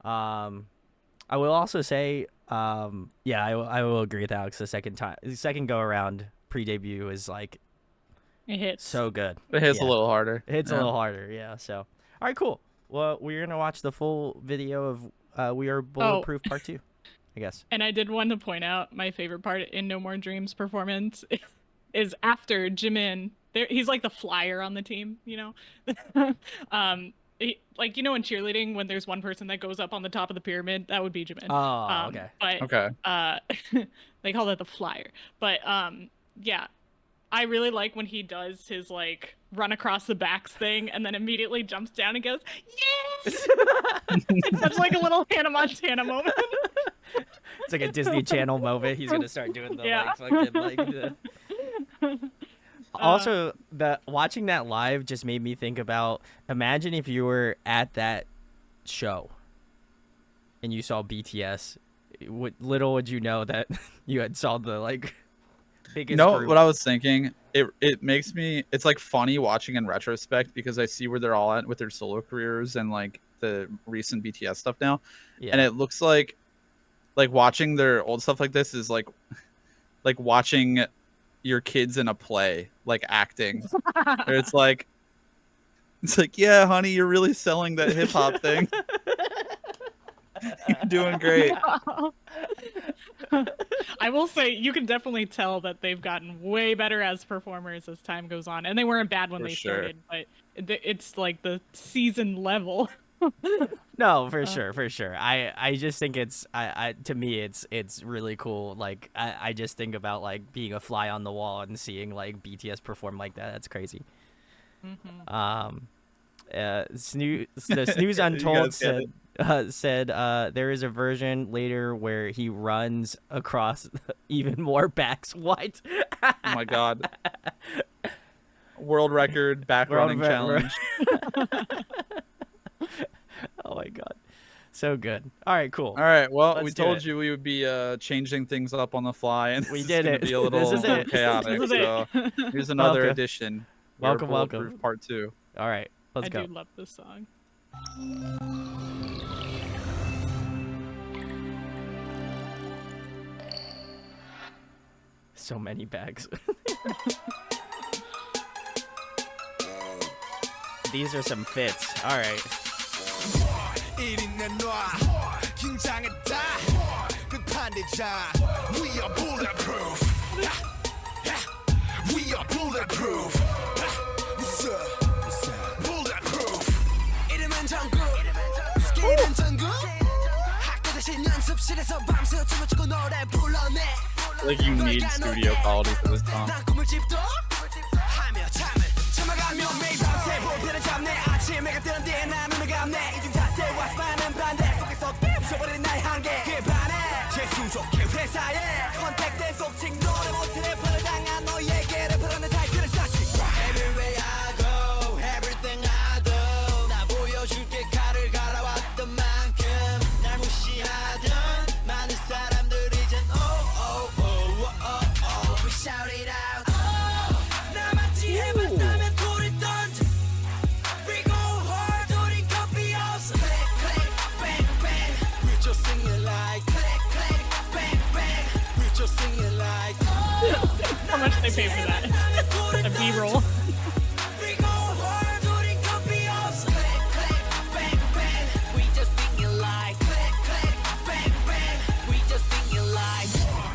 I will also say, yeah, I will agree with Alex. The second go around pre-debut is like It hits. so good. It hits Yeah. a little harder. It hits a Yeah. little harder, yeah. So, all right, cool. Well, we're gonna watch the full video of "We Are Bulletproof" Part 2, I guess. And I did want to point out my favorite part in No More Dreams performance is after Jimin. He's like the flyer on the team, you know. Like, you know, in cheerleading when there's one person that goes up on the top of the pyramid, that would be Jimin. Oh, okay. But Okay. they call that the flyer. But yeah, I really like when he does his like run across the backs thing and then immediately jumps down and goes, yes! It's such like a little Hannah Montana moment. It's like a Disney Channel moment. He's gonna start doing the Yeah. like fucking like the. Also, watching that live just made me think about, imagine if you were at that show and you saw BTS. Little would you know that you had saw the like biggest group. What I was thinking, it makes me, it's like funny watching in retrospect because I see where they're all at with their solo careers and like the recent BTS stuff now. Yeah. And it looks like watching their old stuff like this is like watching your kids in a play, like acting. Or it's like, yeah, honey, you're really selling that hip hop thing. You're doing great. I will say you can definitely tell that they've gotten way better as performers as time goes on, and they weren't bad when For they sure. started, but it's like the season level. No, for sure. I just think it's to me it's really cool. Like I just think about like being a fly on the wall and seeing like BTS perform like that. That's crazy. Mm-hmm. The Snooze Untold guys get said there is a version later where he runs across even more backs. What? Oh my god. World record back running challenge. Oh my god. So good. All right, cool. All right. Well, Let's we do told it. you we would be changing things up on the fly, and We this did is gonna it. be a little This is it. chaotic. This is So it. here's another Welcome. edition. Welcome, We're welcome. Bulletproof Part 2. All right, let's I go. do love this song. So many bags. These are some fits. All right. 1인 내놔 긴장했다 끝판이자 We are bulletproof We are bulletproof Bulletproof 이름은 정국 스킬은 전국 학교 대신 연습실에서 밤새 춤을 추고 노래 불러내 Like you need studio quality for this song. 난 꿈을 집도 하며 잠을 참아가며 매일 밤새 볼펜을 잡네 아침 해가 뜨는 뒤에 난 눈을 감네 이중 잣대와 많은 반대 속에서 부숴버린 나의 한계 그에 반해 재수족해 회사에 컨택된 속칭 노래 못해 래퍼를 당한 너에게 래퍼라는 타이틀을 쌓지 Everywhere I go Everything I do 나 보여줄게 칼을 갈아왔던 만큼 날 무시하던 많은 사람들이 이젠 We shout it out 나만 지혜만 나면 돌을 던져 much they pay for that. A B-roll.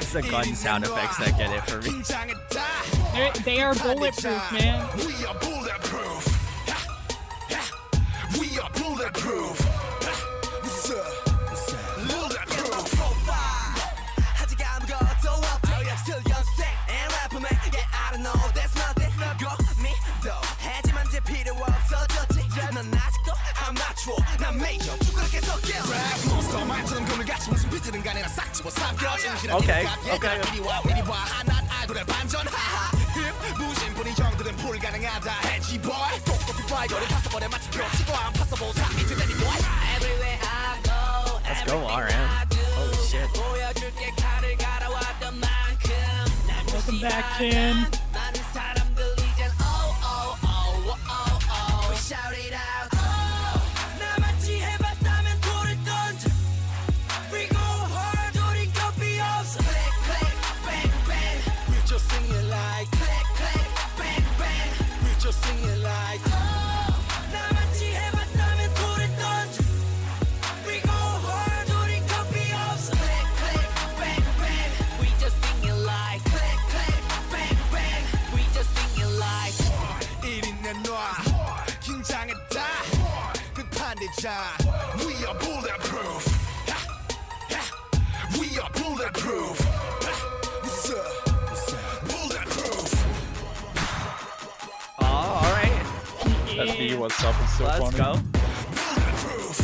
It's the gun sound effects that get it for me. They are bulletproof, man. We are bulletproof. We are bulletproof. Bulletproof. 아직 아무것도 없지 Still young, sick and rapper man Yeah, I don't know, there's nothing 거 믿어 하지만 이제 필요 없어졌지 넌 아직도 아마추어 난 메이저 축구를 계속 깨워 Rap monster 말처럼 금을 같이 무슨 비트는 간에 나 싹 집어 삼켜 Okay, okay. 이리 와 이리 와 난 아이돌의 반전 하하 힙 무신분이 형들은 불가능하다 해지 boy 똑똑히 봐 이거를 파서버려 마치 펴치고 안 파서보 다 이제 되니 boy Everywhere I go Let's go, RM. Holy shit. 보여줄게 칼을 갈아왔던 만큼 Welcome back, Chin. 많은 사람들 이젠 oh oh oh oh oh We shout it out oh 나같이 해봤다면 돌을 던져 We go hard 우린 겁이 없어 Click click bang bang We just sing it like Click click bang bang We just sing it like oh 나같이 해봤다면 돌을 던져 We go hard 우린 겁이 없어 Click click bang bang We just sing it like Click click bang bang We just sing it like 1인 내놔 긴장했다 급한 대장 We are bulletproof. We are bulletproof. Bulletproof. Oh, all right. That B, Yeah. what's up, is so Let's funny. go. Bulletproof.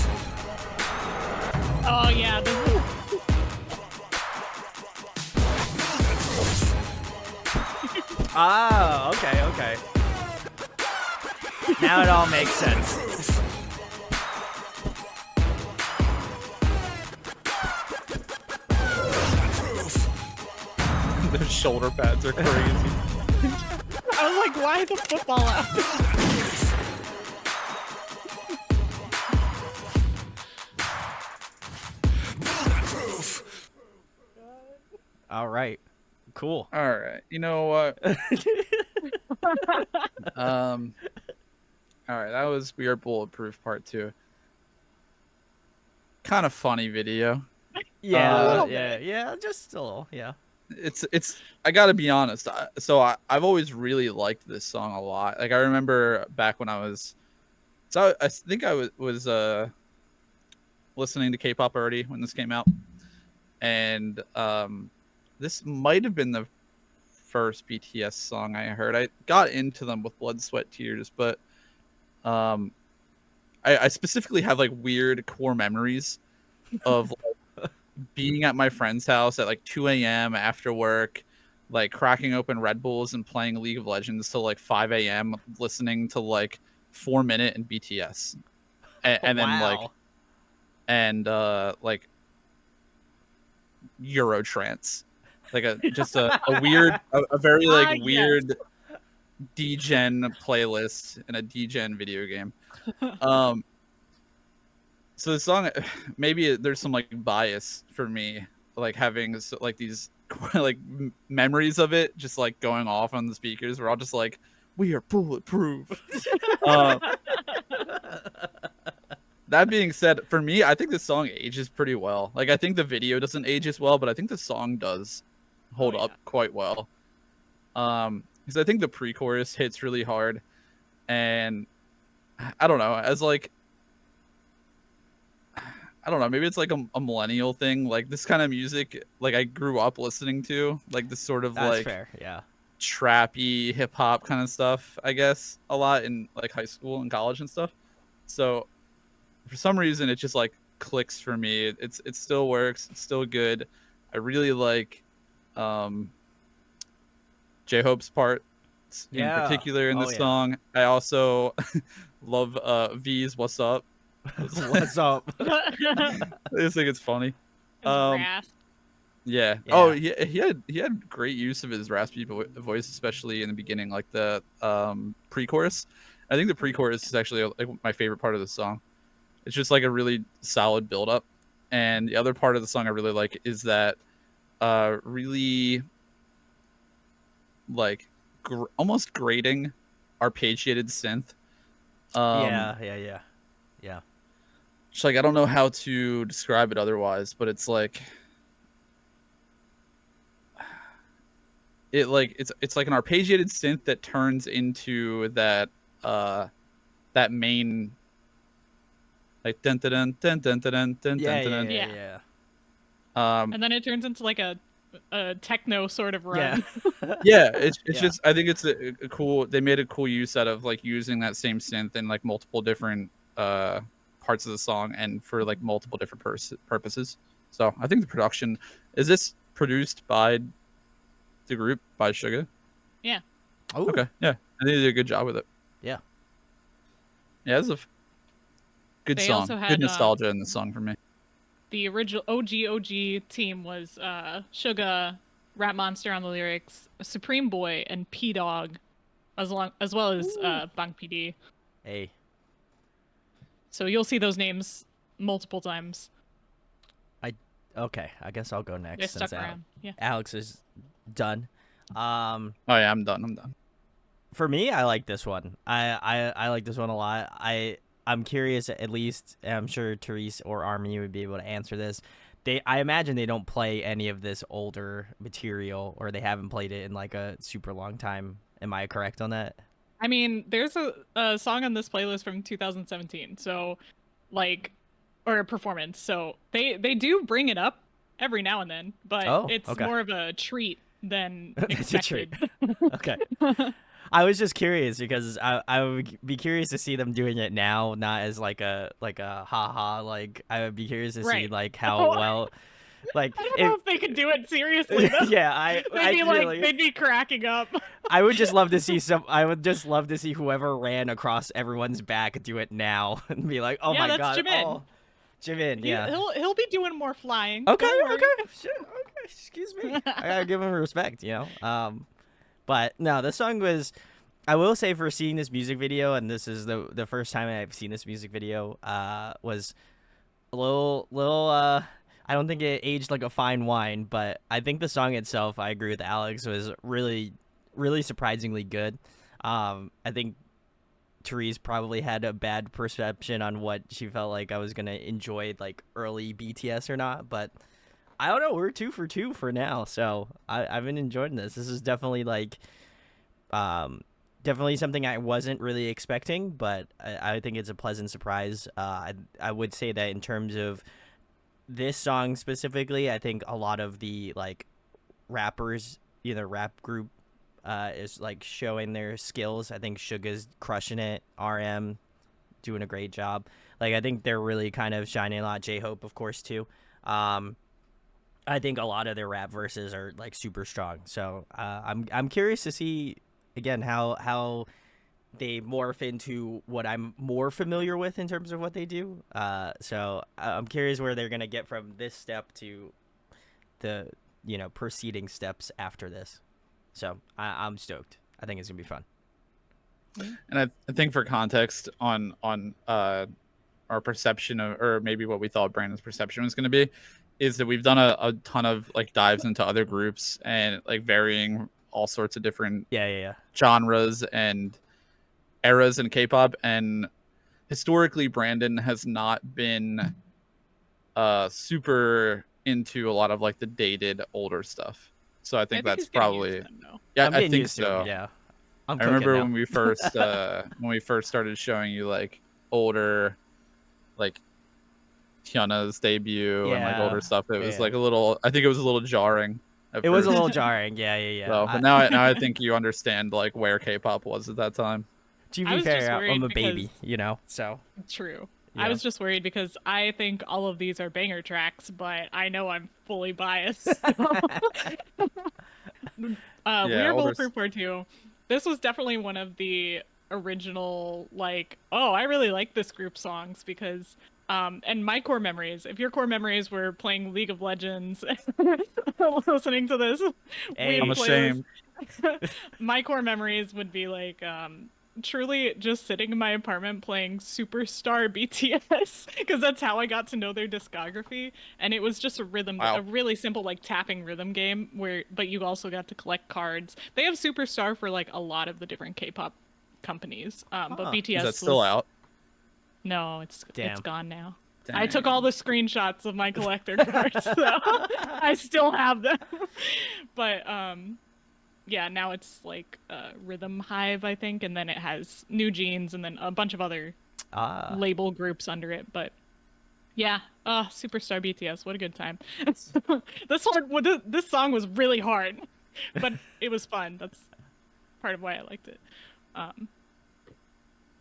Oh yeah, the Ah, okay, okay. Now it all makes sense. Their shoulder pads are crazy. I was like, why the football out? All right. Cool. All right, you know what? All right, that was We Are Bulletproof Part 2. Kind of funny video. Yeah, little yeah, yeah. Just a little, yeah. It's I gotta be honest. I've always really liked this song a lot. Like I remember back when I was, I think I was listening to K-pop already when this came out, and this might have been the first BTS song I heard. I got into them with Blood, Sweat, Tears, but I specifically have like weird core memories of like, being at my friend's house at like 2 a.m. after work, like cracking open Red Bulls and playing League of Legends till like 5 a.m. listening to like 4 Minute and BTS, and then Wow. like Eurotrance, like a weird, a very like Yes. weird degen playlist in a degen video game. So the song, maybe there's some like bias for me, like having like these like memories of it just like going off on the speakers. We're all just like, we are bulletproof. That being said, for me, I think this song ages pretty well. Like I think the video doesn't age as well, but I think the song does hold Oh, up quite well. Because I think the pre-chorus hits really hard, and I don't know, as like, I don't know, maybe it's like a millennial thing. Like this kind of music, like I grew up listening to, like this sort of That's like fair. Yeah. trappy hip hop kind of stuff, I guess, a lot in like high school and college and stuff. So for some reason, it just like clicks for me. It still works. It's still good. I really like J-Hope's part in Yeah. particular in Oh, the yeah. song. I also love V's "What's Up." What's up? I just think it's funny. Rasp. Yeah. Yeah. Oh, he had great use of his raspy voice, especially in the beginning, like the pre-chorus. I think the pre-chorus is actually like my favorite part of the song. It's just like a really solid build-up. And the other part of the song I really like is that really like almost grating arpeggiated synth. Yeah. It's like I don't know how to describe it otherwise, but it's like it's like an arpeggiated synth that turns into that that main like dun dun dun dun dun dun dun dun dun. Yeah. And then it turns into like a techno sort of run. Yeah, it's Yeah. just I think it's a cool. They made a cool use out of like using that same synth in like multiple different parts of the song and for like multiple different purposes. So I think the production is this produced by the group by Suga. Yeah. Oh, Okay, yeah, I think they did a good job with it. Yeah. Yeah, it's a good They song. also had, Good nostalgia in the song for me. The original OG team was Suga, Rap Monster on the lyrics, Supreme Boy, and P Dog, as well as Bang PD. Hey. So you'll see those names multiple times. Okay, I guess I'll go next. They since stuck around. Yeah. Alex is done. Oh yeah, I'm done. For me, I like this one. I like this one a lot. I'm curious, at least, and I'm sure Therese or Army would be able to answer this. I imagine they don't play any of this older material, or they haven't played it in like a super long time. Am I correct on that? I mean, there's a song on this playlist from 2017, so like, or a performance. So they do bring it up every now and then, but it's okay. more of a treat than It's a treat. expected. Okay. I was just curious because I would be curious to see them doing it now, not as like a haha. Like I would be curious to see Right. like how well, like I don't know if they could do it seriously though. yeah, They'd be cracking up. I would just love to see I would just love to see whoever ran across everyone's back do it now and be like, oh Yeah, my that's god, Jimin. oh, Jimin, yeah. He'll be doing more flying. Okay, Don't worry. okay, shit, okay, excuse me. I gotta give him respect, you know. But no, the song was. I will say for seeing this music video, and this is the first time I've seen this music video, was a little. I don't think it aged like a fine wine, but I think the song itself, I agree with Alex, was really, really surprisingly good. I think Therese probably had a bad perception on what she felt like I was gonna enjoy, like early BTS or not, but I don't know. We're 2 for 2 for now, so I've been enjoying this. This is definitely like, definitely something I wasn't really expecting, but I think it's a pleasant surprise. I would say that in terms of this song specifically, I think a lot of the like rappers, either rap group, is like showing their skills. I think Suga's crushing it. RM doing a great job. Like I think they're really kind of shining a lot. J-Hope, of course, too. I think a lot of their rap verses are like super strong. So I'm curious to see again how they morph into what I'm more familiar with in terms of what they do. So I'm curious where they're gonna get from this step to the preceding steps after this. So I'm stoked. I think it's gonna be fun. And I think for context on our perception of, or maybe what we thought Brandon's perception was going to be, is that we've done a ton of like dives into other groups and like varying all sorts of different genres and eras in K-pop, and historically Brandon has not been super into a lot when like the dated older stuff. So I think that's probably I'm I getting think used to so. it, yeah. I remember when we first started showing you like older, like Hyuna's debut and like older stuff. It was like a little. I think it was a little jarring. It was a little jarring. Yeah. So, but now I think you understand like where K-pop was at that time. To be fair, I'm a baby, so. True. Yeah. I was just worried because I think all of these are banger tracks, but I know I'm fully biased. We're Bulletproof Part 2. This was definitely one of the original, like, oh, I really like this group songs because, and my core memories, if your core memories were playing League of Legends, listening to this, I'm ashamed. my core memories would be like, truly just sitting in my apartment playing Superstar BTS because that's how I got to know their discography. And it was just a Wow. a really simple like tapping rhythm game but you also got to collect cards. They have Superstar for like a lot of the different K-pop companies. But Huh. BTS Is that still was, out? no, it's Damn. gone now. Dang. I took all the screenshots of my collector cards, so I still have them. But yeah, now it's like Rhythm Hive, I think, and then it has New Jeans and then a bunch of other label groups under it. But yeah, Superstar BTS, what a good time. This song was really hard, but it was fun. That's part of why I liked it.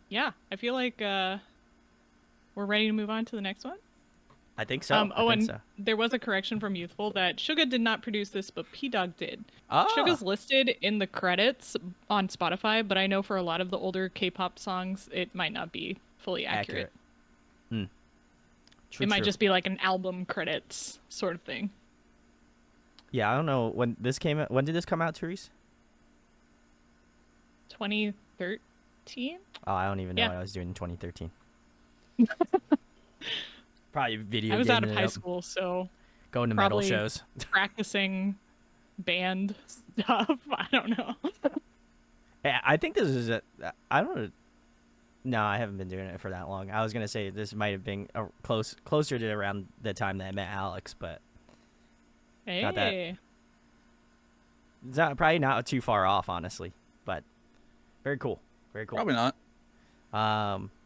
Yeah, I feel like we're ready to move on to the next one. I think so. And there was a correction from Youthful that Suga did not produce this, but P-Dog did. Oh. Suga's listed in the credits on Spotify, but I know for a lot of the older K-pop songs, it might not be fully accurate. True, it might true. just be like an album credits sort of thing. Yeah, I don't know when this came out. When did this come out, Therese? 2013? Oh, I don't even know Yeah. what I was doing in 2013. Probably video. I was out of gaming high it up, school, so going to metal probably shows. practicing band stuff. I don't know. Yeah, I think this is I don't know. No, I haven't been doing it for that long. I was gonna say this might have been closer to around the time that I met Alex, but Got that. Hey. it's probably not too far off, honestly. But very cool, very cool. Probably not.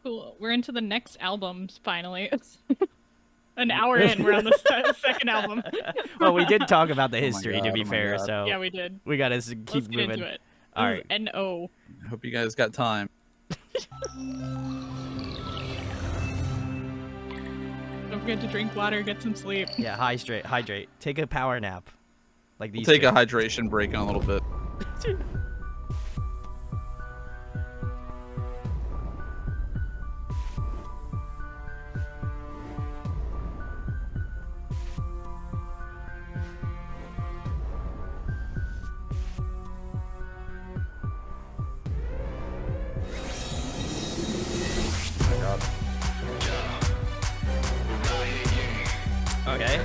Cool. We're into the next album finally. An hour in, we're on the second album. Well, we did talk about the my history, to God, be oh my fair, God. so Yeah, we did. we gotta keep Let's get moving. into it. All This right. is N-O. I hope you guys got time. Don't forget to drink water, get some sleep. Yeah, hydrate. Take a power nap, like We'll these. take two. a hydration break in a little bit. Okay.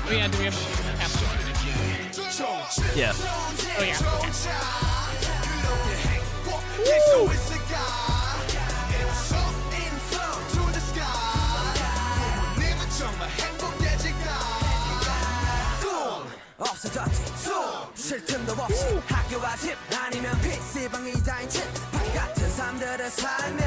Oh yeah, do we have caption? Yeah. Oh yeah. 없어졌지 쉴 틈도 없이 학교와 집 아니면 PC방이다인 집 같은 삶들을 살며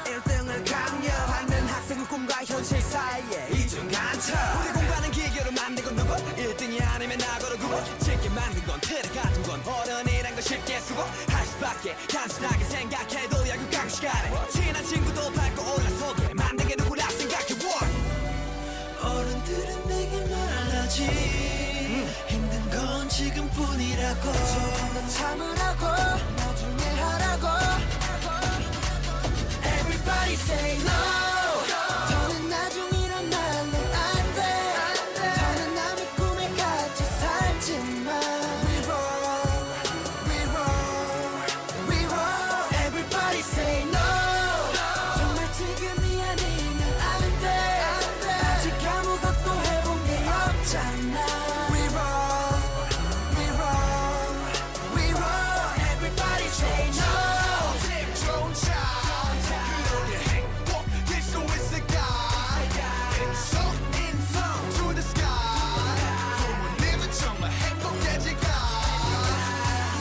1등을 강요하는 학생의 꿈과 현실 사이에 이중간첩 우리 공부하는 기계로 만든 건 누구 1등이 아니면 나고로 구워 쉽게 만든 건 틀에 가둔 건 어른이란 걸 쉽게 쓰고 할 수밖에 단순하게 생각해도 야구 강 시간에 친한 친구도 밟고 올라서게 만든 게 누구라 생각해 어른들은 내게 말하지 힘든 건 지금뿐이라고 너 참으라고 나중에 하라고 Everybody say no 더는 나중이란 말로 안돼 더는 남의 꿈에 같이 살지만 We roll, we roll, we roll Everybody say no 정말 지금이 아니면 안돼 아직 아무것도 해본 게 없잖아 We roll, we roll, we roll Everybody say no 좋은 차 그러게 행복일 수 있을까 So in to the sky 부모님은 정말 행복해질까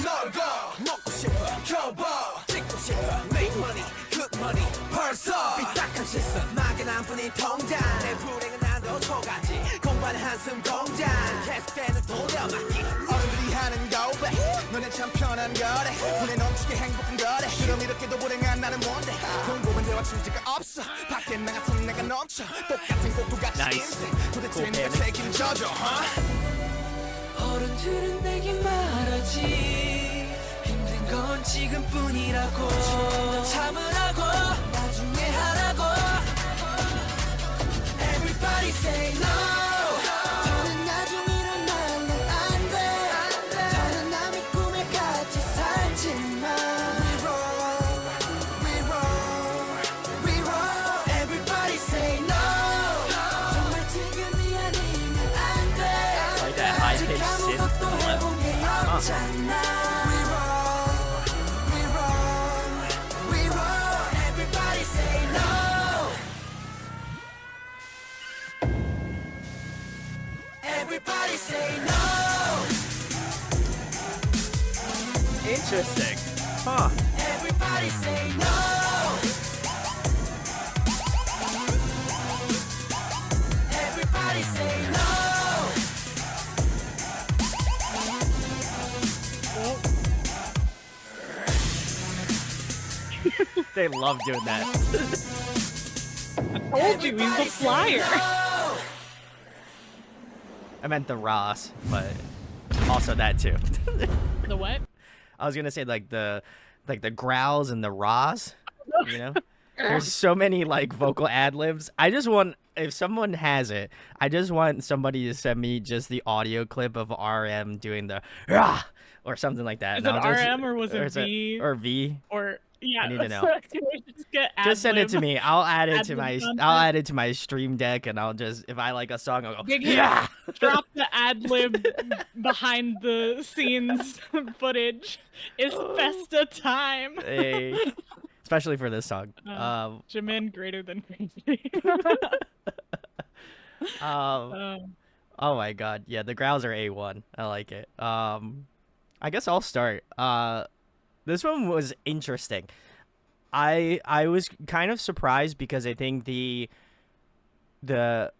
놀고 먹고 싶어 켜봐 찍고 싶어 Make money, good money 벌써 삐딱한 시선 막연한 뿐인 통장 내 불행은 나도 초가지 공부하는 한숨 공장 계속되는 돌려막기 어른들이 하는 고백 너네 참 편한 거래 분에 넘치게 행복한 거래 그럼 이렇게도 불행한 나는 뭔데 공부만 대화 출제가 없어 밖에 나 같은 내가 넘쳐 똑같은 꼭두같이 Nice. 인생 도대체 Cool 누가 panic. 책임져줘 어른들은 내게 말하지 힘든 건 지금뿐이라고 너 참으라고 나중에 하라고 Everybody say no 더는 나중이란 말로 안돼 we roll. Everybody say no. Everybody say no. Interesting. Huh. Everybody say no. Everybody say no. They love doing that. Told you, he's the flyer. I meant the Ross, but also that too. The what? I was gonna say like the growls and the Ross. You know, there's so many like vocal ad libs. I just want, if someone has it, I just want somebody to send me just the audio clip of RM doing the rah or something like that. Is and it I'll just, RM or was or it is V? or V? Or yeah, I need to know. just get Just send it to ad-lib. me. I'll add it to ad-lib my content. I'll add it to my stream deck, and I'll just, if I like a song, I'll go Big hit. yeah. Drop the ad lib behind the scenes footage. It's Festa time. Hey. Especially for this song. Jimin greater than crazy. Oh my god. Yeah, the growls are A1. I like it. I guess I'll start. This one was interesting. I was kind of surprised because I think the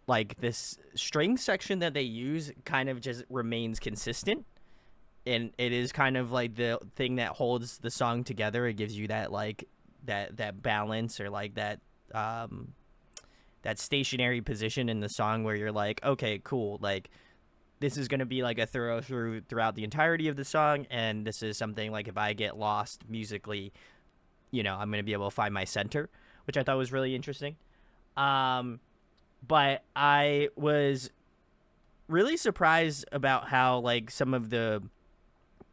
like this string section that they use kind of just remains consistent, and it is kind of like the thing that holds the song together. It gives you that like that balance, or like that that stationary position in the song where you're like, okay, cool, like this is going to be like a throughout the entirety of the song, and this is something like if I get lost musically, you know, I'm going to be able to find my center, which I thought was really interesting. But I was really surprised about how like some of the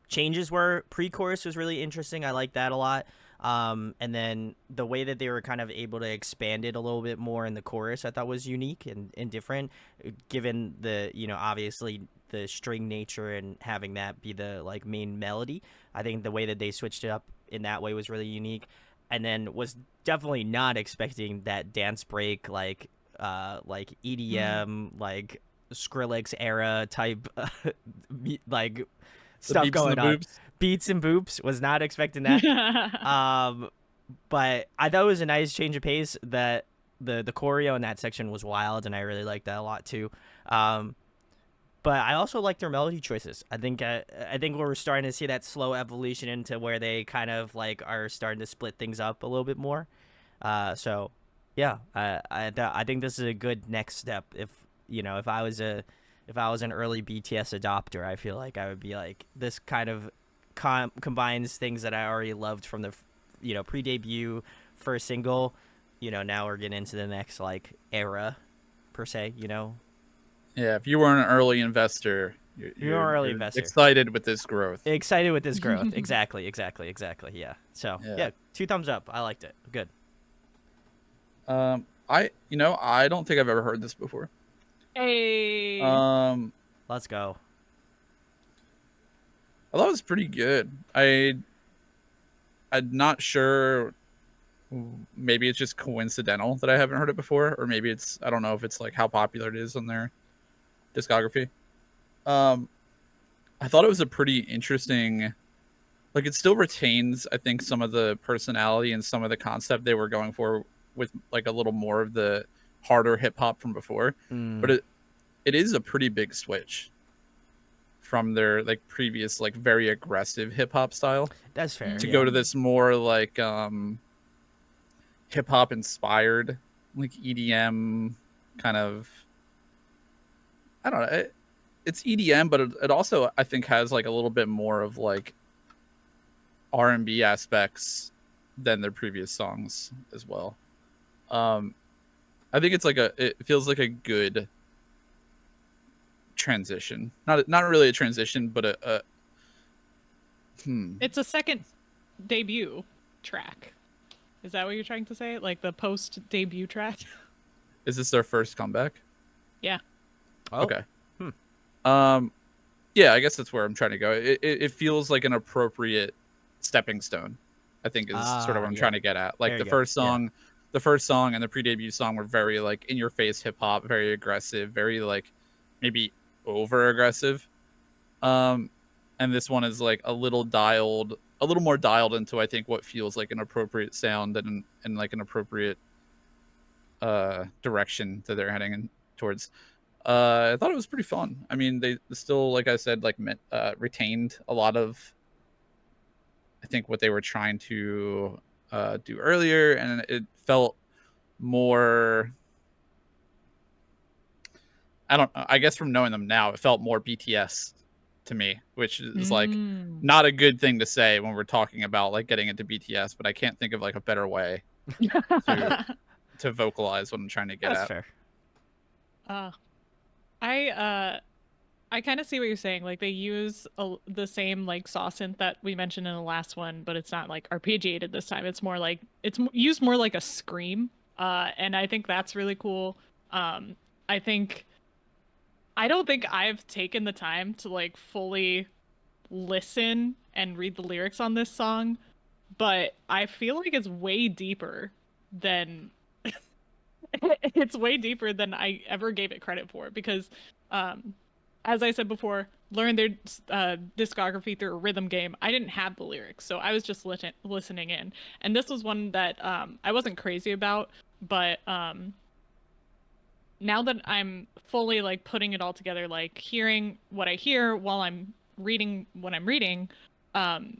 changes were. Pre-chorus was really interesting. I like that a lot. And then the way that they were kind of able to expand it a little bit more in the chorus, I thought was unique and different, given the, you know, obviously the string nature and having that be the like main melody. I think the way that they switched it up in that way was really unique. And then was definitely not expecting that dance break, like EDM, like Skrillex era type, like stuff going on. Beats and boops, was not expecting that. But I thought it was a nice change of pace. That the choreo in that section was wild, and I really liked that a lot too. But I also like their melody choices. I think we're starting to see that slow evolution into where they kind of like are starting to split things up a little bit more. So yeah, I think this is a good next step. If you know, if I was an early BTS adopter, I feel like I would be like, this kind of combines things that I already loved from the, you know, pre-debut first single. You know, now we're getting into the next like era, per se. You know. Yeah, if you were an early investor, you're an early investor. Excited with this growth. Excited with this growth. Exactly. Yeah. So yeah, 2 thumbs up. I liked it. Good. I don't think I've ever heard this before. Hey. Let's go. I thought it was pretty good. I'm not sure. Maybe it's just coincidental that I haven't heard it before, or maybe it's, I don't know if it's like how popular it is on their discography. I thought it was a pretty interesting, like it still retains, I think, some of the personality and some of the concept they were going for with like a little more of the harder hip hop from before, but it is a pretty big switch from their like previous like very aggressive hip hop style. That's fair. To go to this more like hip hop inspired, like EDM kind of, I don't know. It's EDM, but it also, I think, has like a little bit more of like R&B aspects than their previous songs as well. I think it's like it feels like a good transition. Not really a transition, but It's a second debut track. Is that what you're trying to say? Like the post debut track? Is this their first comeback? Yeah. Oh. Okay. Yeah, I guess that's where I'm trying to go. It feels like an appropriate stepping stone, I think, is sort of what I'm Yeah. trying to get at. Like There the you go. first song, the first song and the pre-debut song were very like in your face hip hop, very aggressive, very like maybe over aggressive. Um, and this one is like a little more dialed into I think what feels like an appropriate sound and like an appropriate direction that they're heading towards. I thought it was pretty fun. I mean, they still, like I said, like retained a lot of I think what they were trying to do earlier, and it felt more. I guess from knowing them now, it felt more BTS to me, which is like Mm. not a good thing to say when we're talking about like getting into BTS, but I can't think of like a better way to vocalize what I'm trying to get That's at. fair. I I kind of see what you're saying. Like they use the same like saw synth that we mentioned in the last one, but it's not like arpeggiated this time. It's more like used more like a scream. And I think that's really cool. I think I don't think I've taken the time to like fully listen and read the lyrics on this song, but I feel like it's way deeper than it's way deeper than I ever gave it credit for because, um, as I said before, learned their discography through a rhythm game. I didn't have the lyrics, so I was just listening in. And this was one that I wasn't crazy about, but now that I'm fully like putting it all together, like hearing what I hear while I'm reading what I'm reading, um,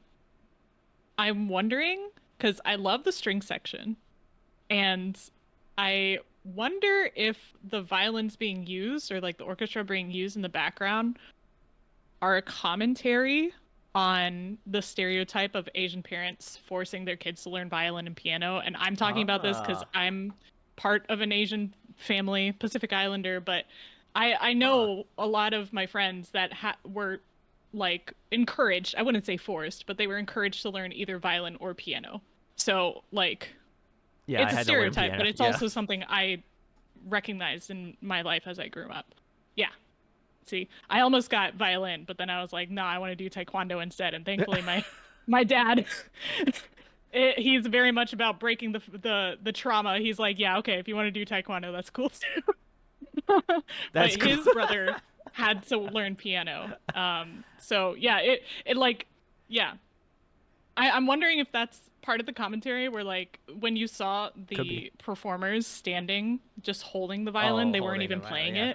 I'm wondering because I love the string section. And I wonder if the violins being used or like the orchestra being used in the background are a commentary on the stereotype of Asian parents forcing their kids to learn violin and piano. And I'm talking about this because I'm part of an Asian family, Pacific Islander, but I know a lot of my friends that were like encouraged, I wouldn't say forced, but they were encouraged to learn either violin or piano. So like Yeah, it's I a had to learn stereotype, piano. but it's Yeah. also something I recognized in my life as I grew up. Yeah. See, I almost got violin, but then I was like, no, I want to do taekwondo instead. And thankfully, my dad, he's very much about breaking the trauma. He's like, yeah, okay, if you want to do taekwondo, that's cool too. But That's cool. his brother had to learn piano. So yeah, it like, yeah. I'm wondering if that's part of the commentary where like when you saw the performers standing just holding the violin, they weren't holding even the violin, playing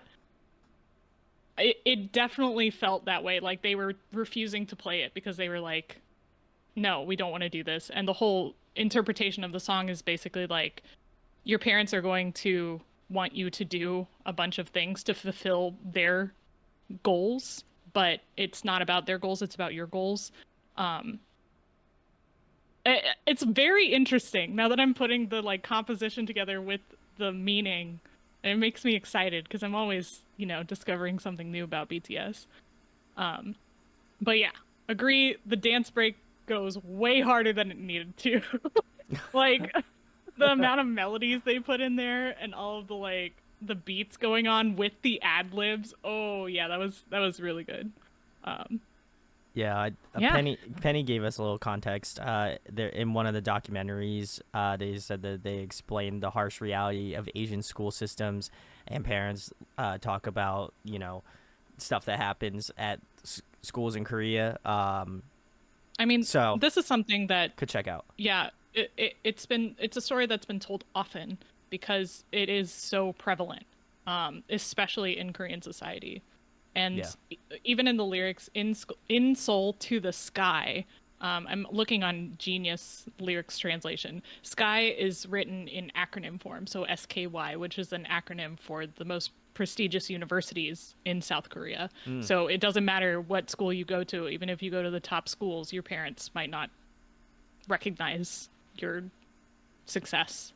yeah. it definitely felt that way. Like they were refusing to play it because they were like, no, we don't want to do this. And the whole interpretation of the song is basically like your parents are going to want you to do a bunch of things to fulfill their goals, but it's not about their goals, it's about your goals. It's very interesting now that I'm putting the like composition together with the meaning. It makes me excited because I'm always, discovering something new about BTS. But yeah, agree. The dance break goes way harder than it needed to. Like the amount of melodies they put in there and all of the like the beats going on with the ad libs. Oh yeah, that was really good. Yeah, Yeah. Penny gave us a little context. There in one of the documentaries, they said that they explained the harsh reality of Asian school systems, and parents talk about stuff that happens at schools in Korea. I mean, So this is something that could check out. yeah, it's a story that's been told often because it is so prevalent, especially in Korean society. And Yeah. even in the lyrics in Seoul to the sky, I'm looking on Genius lyrics translation. Sky is written in acronym form, so SKY, which is an acronym for the most prestigious universities in South Korea. So it doesn't matter what school you go to, even if you go to the top schools, your parents might not recognize your success.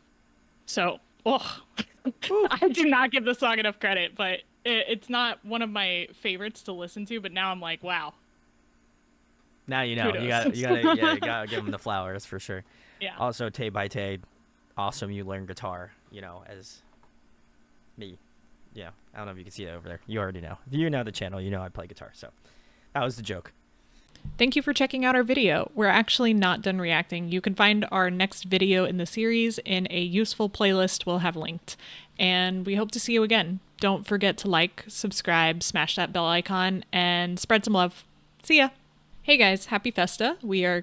So, I do not give the song enough credit, but it's not one of my favorites to listen to, but now I'm like, wow. Now you know. Kudos. You gotta give them the flowers for sure. Yeah. Also, Tay by Tay, awesome. You learn guitar. As me. Yeah, I don't know if you can see it over there. You already know. If you know the channel, you know I play guitar. So, That was the joke. Thank you for checking out our video. We're actually not done reacting. You can find our next video in the series in a useful playlist we'll have linked. And we hope to see you again. Don't forget to like, subscribe, smash that bell icon, and spread some love. See ya! Hey guys, happy Festa. We are